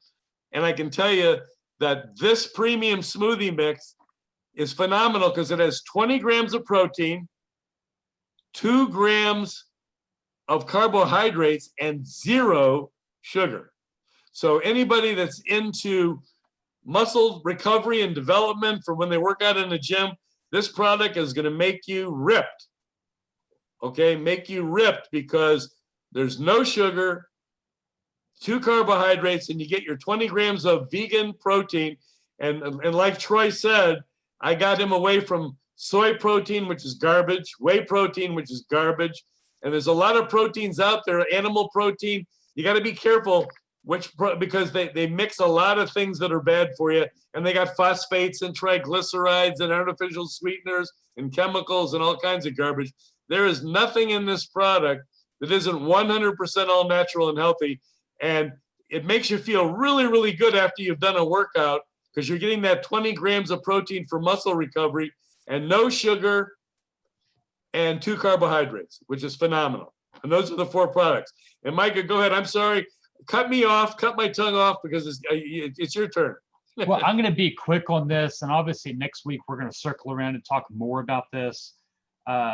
And I can tell you that this premium smoothie mix is phenomenal because it has 20 grams of protein, 2 grams of carbohydrates, and 0 sugar. So anybody that's into muscle recovery and development for when they work out in the gym, this product is going to make you ripped. Okay, make you ripped because there's no sugar, 2 carbohydrates, and you get your 20 grams of vegan protein. And like Troy said, I got him away from soy protein, which is garbage, whey protein, which is garbage. And there's a lot of proteins out there, animal protein. You got to be careful because they mix a lot of things that are bad for you. And they got phosphates and triglycerides and artificial sweeteners and chemicals and all kinds of garbage. There is nothing in this product that isn't 100% all natural and healthy. And it makes you feel really, really good after you've done a workout because you're getting that 20 grams of protein for muscle recovery and no sugar and 2 carbohydrates, which is phenomenal. And those are the 4 products. And Micah, go ahead. I'm sorry. Cut me off, cut my tongue off because it's your turn. Well, I'm going to be quick on this. And obviously next week, we're going to circle around and talk more about this.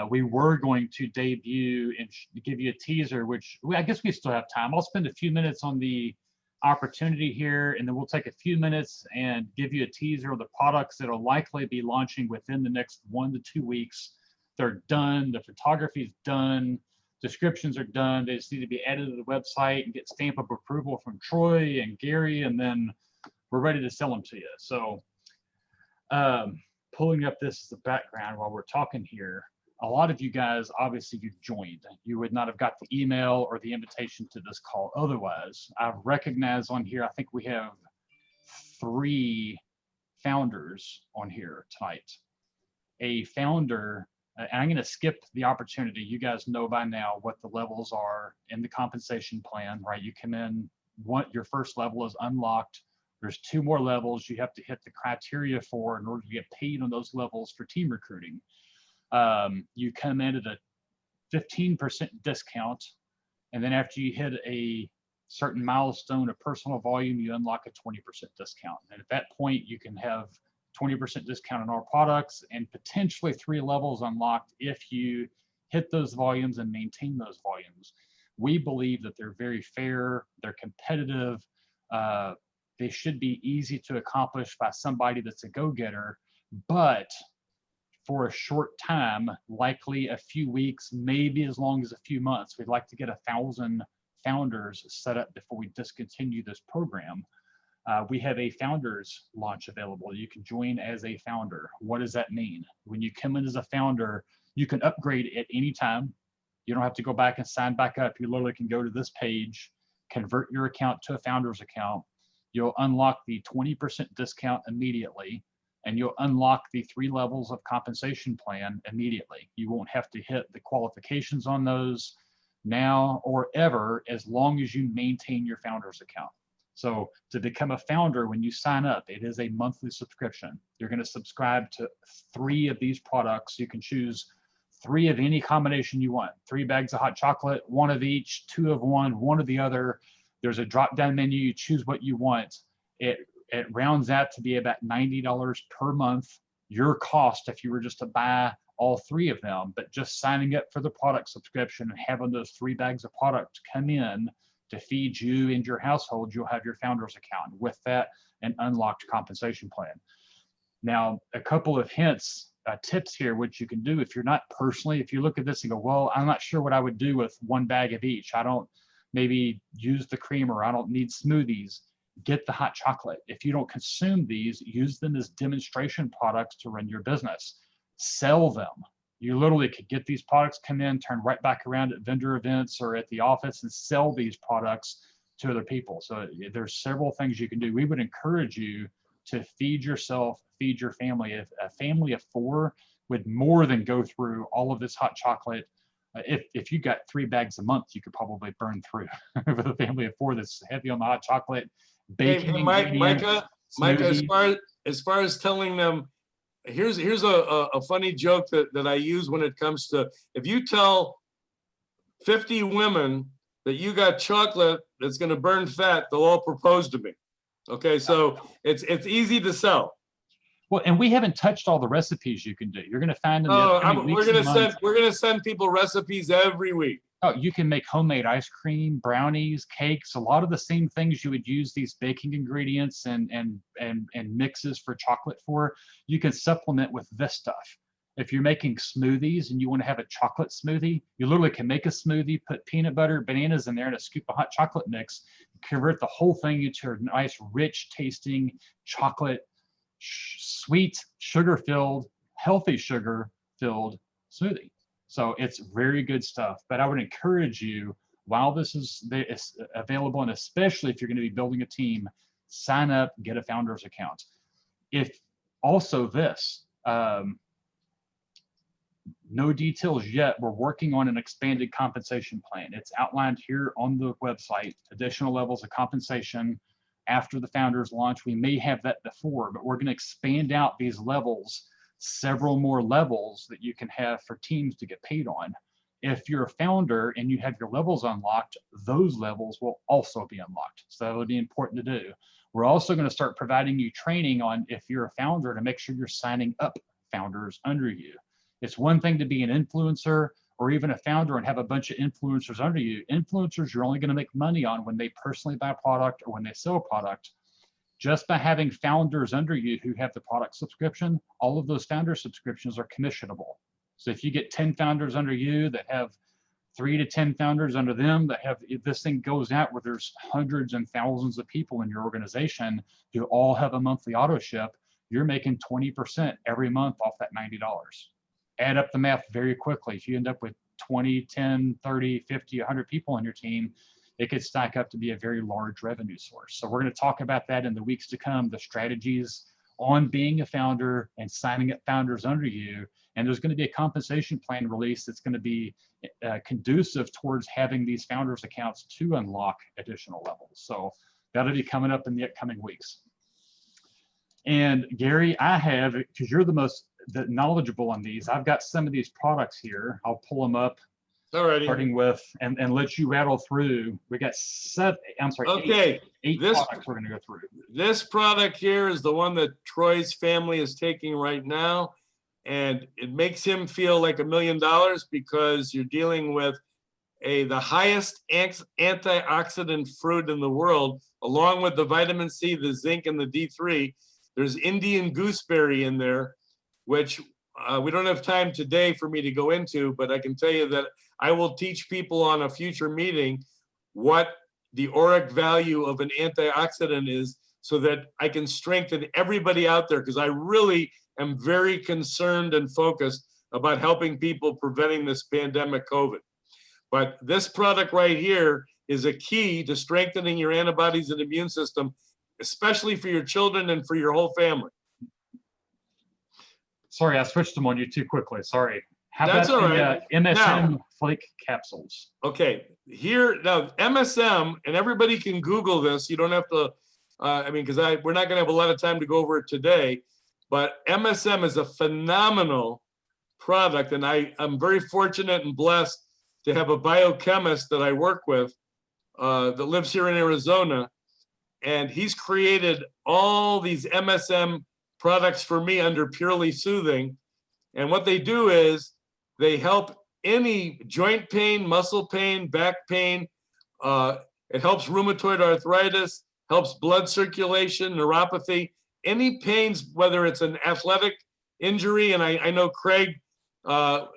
We were going to debut and give you a teaser, which I guess we still have time. I'll spend a few minutes on the opportunity here, and then we'll take a few minutes and give you a teaser of the products that will likely be launching within the next 1 to 2 weeks. They're done. The photography is done. Descriptions are done. They just need to be added to the website and get stamp of approval from Troy and Gary, and then we're ready to sell them to you. So pulling up this as a background while we're talking here, a lot of you guys, obviously you've joined. You would not have got the email or the invitation to this call otherwise. I've recognized on here, I think we have 3 founders on here tonight. A founder, and I'm going to skip the opportunity. You guys know by now what the levels are in the compensation plan, right? You come in, your first level is unlocked. There's 2 more levels you have to hit the criteria for in order to get paid on those levels for team recruiting. You come in at a 15% discount, and then after you hit a certain milestone of personal volume, you unlock a 20% discount. And at that point, you can have 20% discount on our products and potentially 3 levels unlocked if you hit those volumes and maintain those volumes. We believe that they're very fair, they're competitive, they should be easy to accomplish by somebody that's a go-getter, but for a short time, likely a few weeks, maybe as long as a few months. We'd like to get 1,000 founders set up before we discontinue this program. We have a founders launch available. You can join as a founder. What does that mean? When you come in as a founder, you can upgrade at any time. You don't have to go back and sign back up. You literally can go to this page, convert your account to a founder's account. You'll unlock the 20% discount immediately, and you'll unlock the 3 levels of compensation plan immediately. You won't have to hit the qualifications on those now or ever, as long as you maintain your founder's account. So to become a founder, when you sign up, it is a monthly subscription. You're going to subscribe to 3 of these products. You can choose 3 of any combination you want. 3 bags of hot chocolate, 1 of each, 2 of one of the other. There's a drop-down menu. You choose what you want. It rounds out to be about $90 per month. Your cost if you were just to buy all 3 of them, but just signing up for the product subscription and having those 3 bags of product come in to feed you and your household, you'll have your founder's account. With that, an unlocked compensation plan. Now, a couple of hints, tips here, which you can do if you're not personally, if you look at this and go, well, I'm not sure what I would do with 1 bag of each. I don't maybe use the creamer. I don't need smoothies. Get the hot chocolate. If you don't consume these, use them as demonstration products to run your business. Sell them. You literally could get these products, come in, turn right back around at vendor events or at the office and sell these products to other people. So there's several things you can do. We would encourage you to feed yourself, feed your family. If a family of 4 would more than go through all of this hot chocolate. If you got 3 bags a month, you could probably burn through. With a family of 4 that's heavy on the hot chocolate, baking Hey, ingredients, Micah, smoothies. as far as telling them, here's a funny joke that I use when it comes to, if you tell 50 women that you got chocolate that's going to burn fat, they'll all propose to me. Okay, so it's easy to sell. Well, and we haven't touched all the recipes you can do. You're going to find in the Oh, upcoming we're weeks gonna and months. send people recipes every week. Oh, you can make homemade ice cream, brownies, cakes, a lot of the same things you would use these baking ingredients and mixes for chocolate for. You can supplement with this stuff. If you're making smoothies and you want to have a chocolate smoothie, you literally can make a smoothie, put peanut butter, bananas in there, and a scoop of hot chocolate mix, convert the whole thing into a nice, rich tasting chocolate, sweet, sugar-filled, healthy sugar-filled smoothie. So it's very good stuff. But I would encourage you, while this is available, and especially if you're going to be building a team, sign up, get a founder's account. If also this, no details yet, we're working on an expanded compensation plan. It's outlined here on the website, additional levels of compensation after the founders launch. We may have that before, but we're going to expand out these levels, several more levels that you can have for teams to get paid on. If you're a founder and you have your levels unlocked, those levels will also be unlocked. So that would be important to do. We're also going to start providing you training on, if you're a founder, to make sure you're signing up founders under you. It's one thing to be an influencer or even a founder and have a bunch of influencers under you. Influencers you're only going to make money on when they personally buy a product or when they sell a product. Just by having founders under you who have the product subscription, all of those founder subscriptions are commissionable. So if you get 10 founders under you that have 3 to 10 founders under them that have, if this thing goes out where there's hundreds and thousands of people in your organization who all have a monthly auto ship, you're making 20% every month off that $90. Add up the math very quickly. If you end up with 20, 10, 30, 50, 100 people on your team, it could stack up to be a very large revenue source. So we're going to talk about that in the weeks to come, the strategies on being a founder and signing up founders under you. And there's going to be a compensation plan release that's going to be conducive towards having these founders accounts to unlock additional levels. So that'll be coming up in the upcoming weeks. And Gary, I have, because you're the knowledgeable on these, I've got some of these products here. I'll pull them up. Alrighty. Starting with, and let you rattle through. We got Okay. eight products we're going to go through. This product here is the one that Troy's family is taking right now. And it makes him feel like $1 million because you're dealing with the highest antioxidant fruit in the world, along with the vitamin C, the zinc, and the D3. There's Indian gooseberry in there, which we don't have time today for me to go into, but I can tell you that I will teach people on a future meeting what the ORAC value of an antioxidant is so that I can strengthen everybody out there, because I really am very concerned and focused about helping people preventing this pandemic COVID. But this product right here is a key to strengthening your antibodies and immune system, especially for your children and for your whole family. Sorry, I switched them on you too quickly. Sorry. How That's about all the right. MSM flake capsules? Okay, here now MSM, and everybody can Google this. You don't have to. I mean, because we're not going to have a lot of time to go over it today. But MSM is a phenomenal product, and I'm very fortunate and blessed to have a biochemist that I work with that lives here in Arizona, and he's created all these MSM products for me under Purely Soothing. And what they do is they help any joint pain, muscle pain, back pain. It helps rheumatoid arthritis, helps blood circulation, neuropathy, any pains, whether it's an athletic injury. And I know Craig, I'm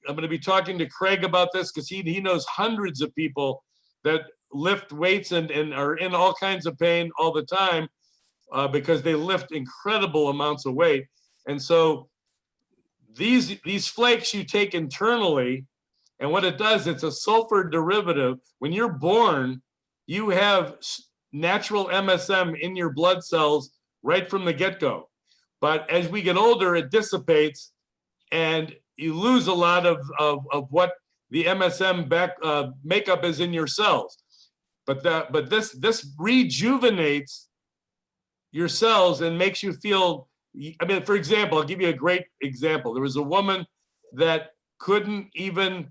going to be talking to Craig about this because he knows hundreds of people that lift weights and are in all kinds of pain all the time because they lift incredible amounts of weight. And so these flakes you take internally, and what it does, it's a sulfur derivative. When you're born, you have natural MSM in your blood cells right from the get-go. But as we get older, it dissipates and you lose a lot of what the MSM makeup is in your cells. But this rejuvenates your cells and makes you feel, I mean, for example, I'll give you a great example. There was a woman that couldn't even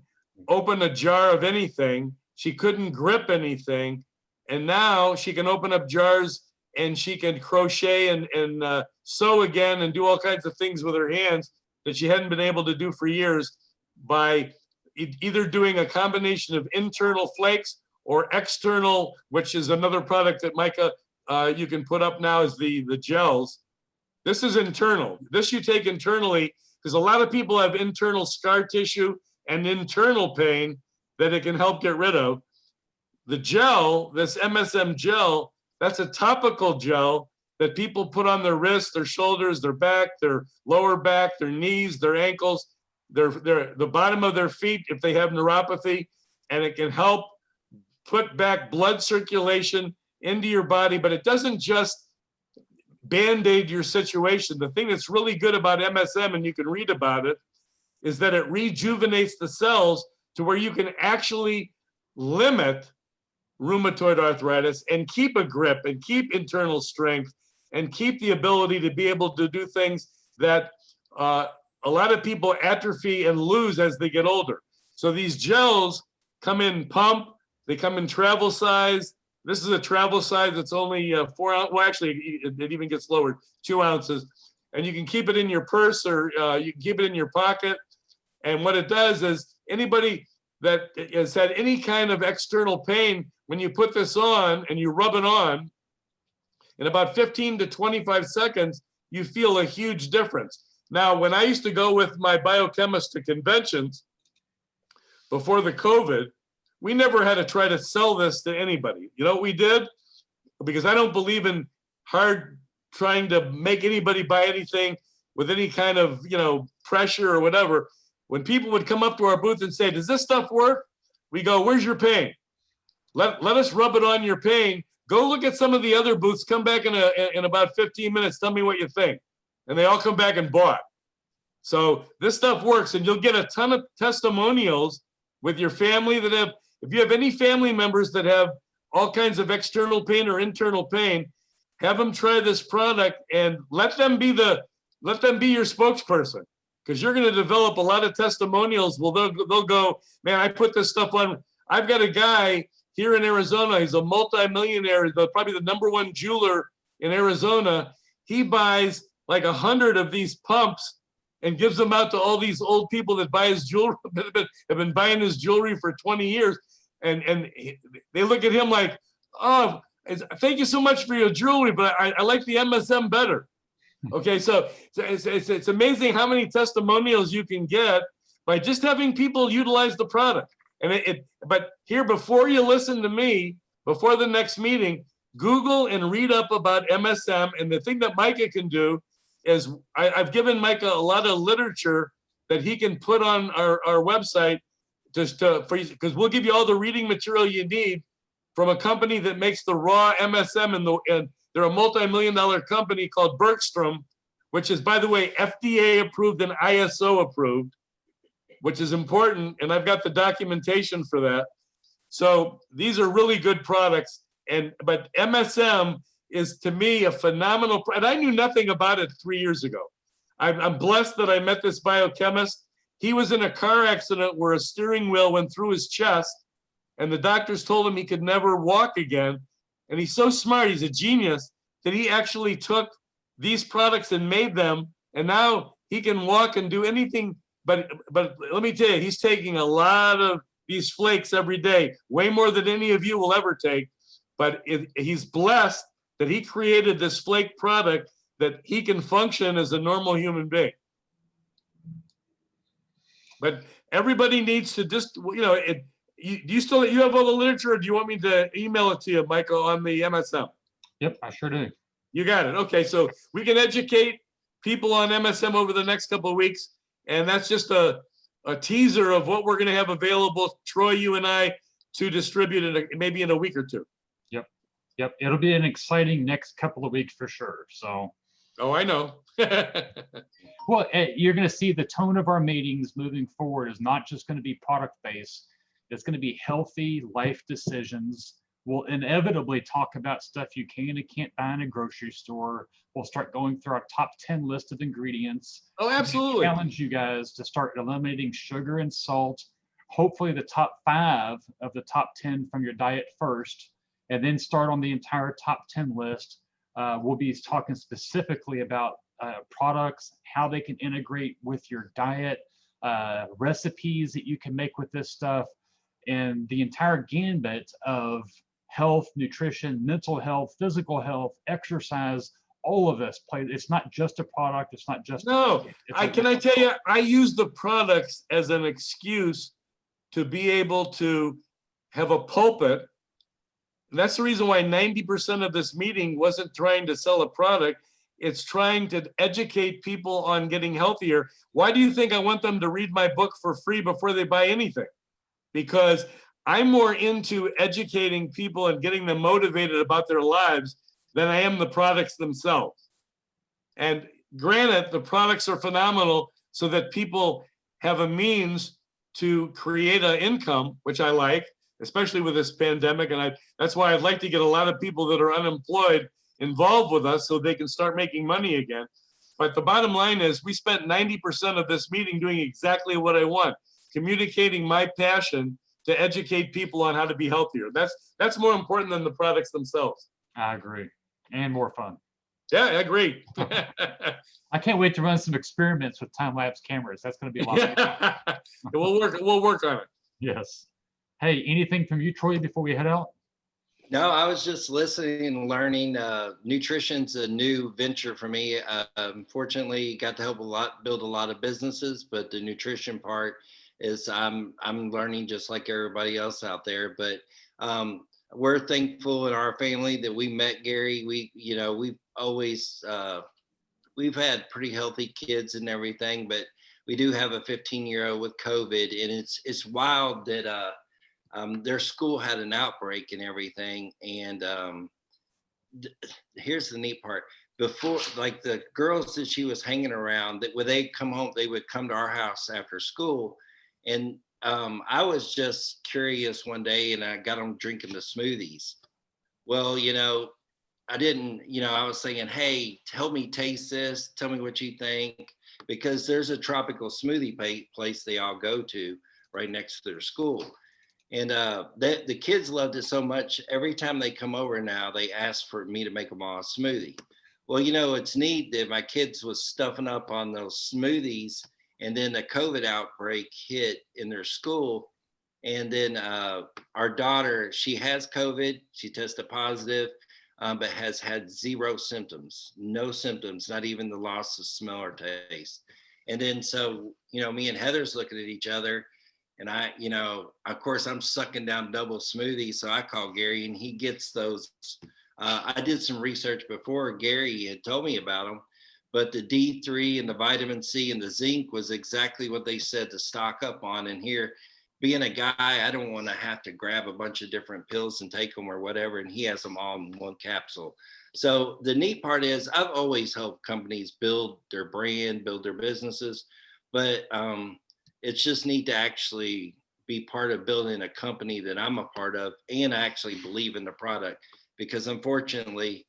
open a jar of anything. She couldn't grip anything. And now she can open up jars and she can crochet and sew again and do all kinds of things with her hands that she hadn't been able to do for years by either doing a combination of internal flakes or external, which is another product that Micah, you can put up now, is the gels. This is internal. This you take internally because a lot of people have internal scar tissue and internal pain that it can help get rid of. The gel, this MSM gel, that's a topical gel that people put on their wrists, their shoulders, their back, their lower back, their knees, their ankles, the bottom of their feet if they have neuropathy, and it can help put back blood circulation into your body, but it doesn't just band-aid your situation. The thing that's really good about MSM, and you can read about it, is that it rejuvenates the cells to where you can actually limit rheumatoid arthritis and keep a grip and keep internal strength and keep the ability to be able to do things that a lot of people atrophy and lose as they get older. So these gels come in pump, they come in travel size. This is a travel size that's only 4 ounces. Well, actually, it even gets lowered, 2 ounces. And you can keep it in your purse or you can keep it in your pocket. And what it does is anybody that has had any kind of external pain, when you put this on and you rub it on, in about 15 to 25 seconds, you feel a huge difference. Now, when I used to go with my biochemist to conventions before the COVID, we never had to try to sell this to anybody. You know what we did? Because I don't believe in hard trying to make anybody buy anything with any kind of, pressure or whatever. When people would come up to our booth and say, does this stuff work? We go, where's your pain? Let us rub it on your pain. Go look at some of the other booths. Come back in about 15 minutes. Tell me what you think. And they all come back and bought. So this stuff works, and you'll get a ton of testimonials with your family that have, if you have any family members that have all kinds of external pain or internal pain, have them try this product and let them be your spokesperson, because you're going to develop a lot of testimonials. Well, they'll go, man, I put this stuff on. I've got a guy here in Arizona. He's a multimillionaire, probably the #1 jeweler in Arizona. He buys like 100 of these pumps and gives them out to all these old people that buy his jewelry, have been buying his jewelry for 20 years. And they look at him like, oh, thank you so much for your jewelry, but I like the MSM better. Okay, so it's amazing how many testimonials you can get by just having people utilize the product. And but here, before you listen to me, before the next meeting, Google and read up about MSM. And the thing that Micah can do is I've given Micah a lot of literature that he can put on our website because we'll give you all the reading material you need from a company that makes the raw MSM, and they're a multi-million-dollar company called Bergstrom, which is, by the way, FDA approved and ISO approved. which is important, and I've got the documentation for that. So these are really good products, but MSM is to me a phenomenal, and I knew nothing about it 3 years ago. I'm blessed that I met this biochemist. He was in a car accident where a steering wheel went through his chest, and the doctors told him he could never walk again. And he's so smart, he's a genius, that he actually took these products and made them, and now he can walk and do anything. But let me tell you, he's taking a lot of these flakes every day, way more than any of you will ever take. But he's blessed that he created this flake product that he can function as a normal human being. But everybody needs to just, you know, you have all the literature, or do you want me to email it to you, Michael, on the MSM? Yep, I sure do. You got it. Okay, so we can educate people on MSM over the next couple of weeks, and that's just a teaser of what we're going to have available, Troy, you and I, to distribute maybe in a week or two. Yep, it'll be an exciting next couple of weeks for sure. So, Oh, I know. well, you're going to see the tone of our meetings moving forward is not just going to be product based. It's going to be healthy life decisions. We'll inevitably talk about stuff you can and can't buy in a grocery store. We'll start going through our top 10 list of ingredients. Oh, absolutely. Challenge you guys to start eliminating sugar and salt. Hopefully the top 5 of the top 10 from your diet first, and then start on the entire top 10 list. We'll be talking specifically about products, how they can integrate with your diet, recipes that you can make with this stuff, and the entire gambit of health, nutrition, mental health, physical health, exercise. All of this play. It's not just a product. It's not just No, can I tell you, I use the products as an excuse to be able to have a pulpit. And that's the reason why 90% of this meeting wasn't trying to sell a product. It's trying to educate people on getting healthier. Why do you think I want them to read my book for free before they buy anything? Because I'm more into educating people and getting them motivated about their lives than I am the products themselves. And granted, the products are phenomenal so that people have a means to create an income, which I like, especially with this pandemic. And that's why I'd like to get a lot of people that are unemployed involved with us so they can start making money again. But the bottom line is we spent 90% of this meeting doing exactly what I want, communicating my passion to educate people on how to be healthier. That's more important than the products themselves. I agree. And more fun. Yeah, I agree. I can't wait to run some experiments with time-lapse cameras. That's going to be a lot of fun. Yeah. We'll work on it. Yes. Hey, anything from you, Troy, before we head out? No, I was just listening and learning. Nutrition's a new venture for me. Unfortunately, got to help build a lot of businesses, but the nutrition part is I'm learning just like everybody else out there. But we're thankful in our family that we met Gary. We've always we've had pretty healthy kids and everything, but we do have a 15-year-old with COVID, and it's wild that their school had an outbreak and everything. And here's the neat part. Before, like the girls that she was hanging around, that when they come home, they would come to our house after school. And I was just curious one day, and I got them drinking the smoothies. Well, I didn't, I was saying, hey, help me taste this. Tell me what you think. Because there's a tropical smoothie place they all go to right next to their school. And the kids loved it so much. Every time they come over now, they ask for me to make them all a smoothie. Well, it's neat that my kids was stuffing up on those smoothies, and then the COVID outbreak hit in their school. And then our daughter, she has COVID. She tested positive, but has had zero symptoms, no symptoms, not even the loss of smell or taste. And then so, me and Heather's looking at each other. And I, of course, I'm sucking down double smoothies. So I call Gary, and he gets those. I did some research before Gary had told me about them, but the D3 and the vitamin C and the zinc was exactly what they said to stock up on. And here, being a guy, I don't want to have to grab a bunch of different pills and take them or whatever. And he has them all in one capsule. So the neat part is I've always helped companies build their brand, build their businesses. But it's just neat to actually be part of building a company that I'm a part of and actually believe in the product, because unfortunately,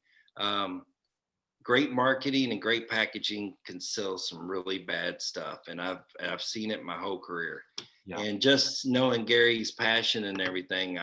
great marketing and great packaging can sell some really bad stuff. And I've seen it my whole career. Yeah. And just knowing Gary's passion and everything,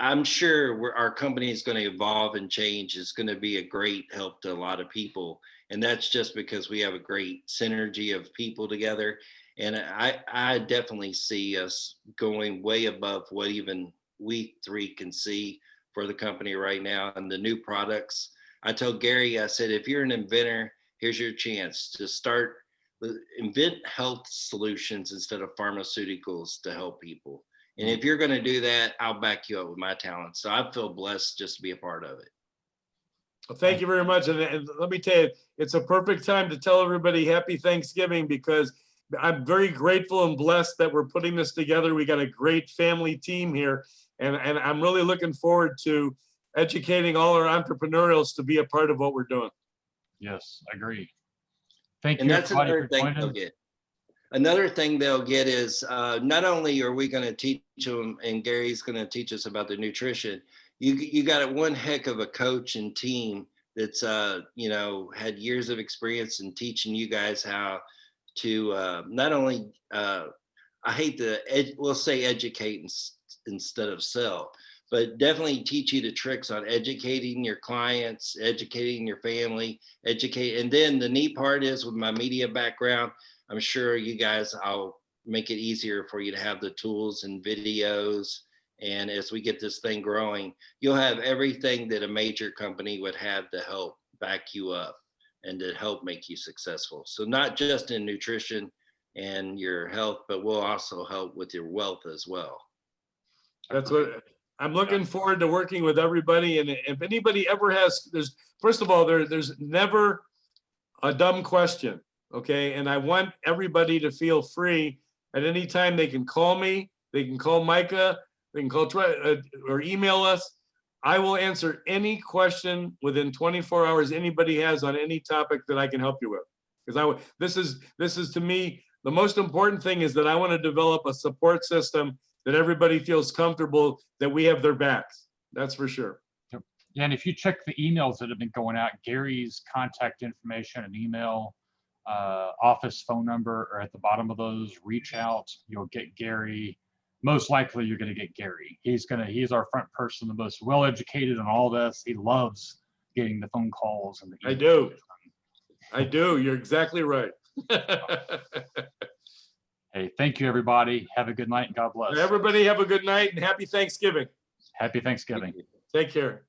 I'm sure our company is going to evolve and change. It's going to be a great help to a lot of people. And that's just because we have a great synergy of people together. And I definitely see us going way above what even we three can see for the company right now and the new products. I told Gary, I said, if you're an inventor, here's your chance to start, invent health solutions instead of pharmaceuticals to help people. And if you're going to do that, I'll back you up with my talent. So I feel blessed just to be a part of it. Well, thank you very much. And let me tell you, it's a perfect time to tell everybody happy Thanksgiving, because I'm very grateful and blessed that we're putting this together. We got a great family team here, and I'm really looking forward to educating all our entrepreneurials to be a part of what we're doing. Yes, I agree. Thank And you, that's everybody, another for thing they'll joining. get. Another thing they'll get is not only are we going to teach them, and Gary's going to teach us about the nutrition. You got one heck of a coach and team that's had years of experience in teaching you guys how to not only I hate we'll say educate instead of sell, but definitely teach you the tricks on educating your clients, educating your family, and then the neat part is, with my media background, I'm sure you guys, I'll make it easier for you to have the tools and videos. And as we get this thing growing, you'll have everything that a major company would have to help back you up and to help make you successful. So not just in nutrition and your health, but we'll also help with your wealth as well. That's what I'm looking forward to, working with everybody. And if anybody ever has, first of all, there's never a dumb question. Okay. And I want everybody to feel free at any time. They can call me, they can call Micah, they can call Troy, or email us. I will answer any question within 24 hours anybody has on any topic that I can help you with. Because this is to me, the most important thing is that I want to develop a support system that everybody feels comfortable that we have their backs. That's for sure. Yeah, and if you check the emails that have been going out, Gary's contact information and email, office phone number are at the bottom of those. Reach out, you'll get Gary. Most likely you're going to get Gary. He's our front person, the most well-educated in all this. He loves getting the phone calls and the emails. I do. You're exactly right. Hey, thank you, everybody. Have a good night and God bless. Everybody have a good night and happy Thanksgiving. Happy Thanksgiving. Take care.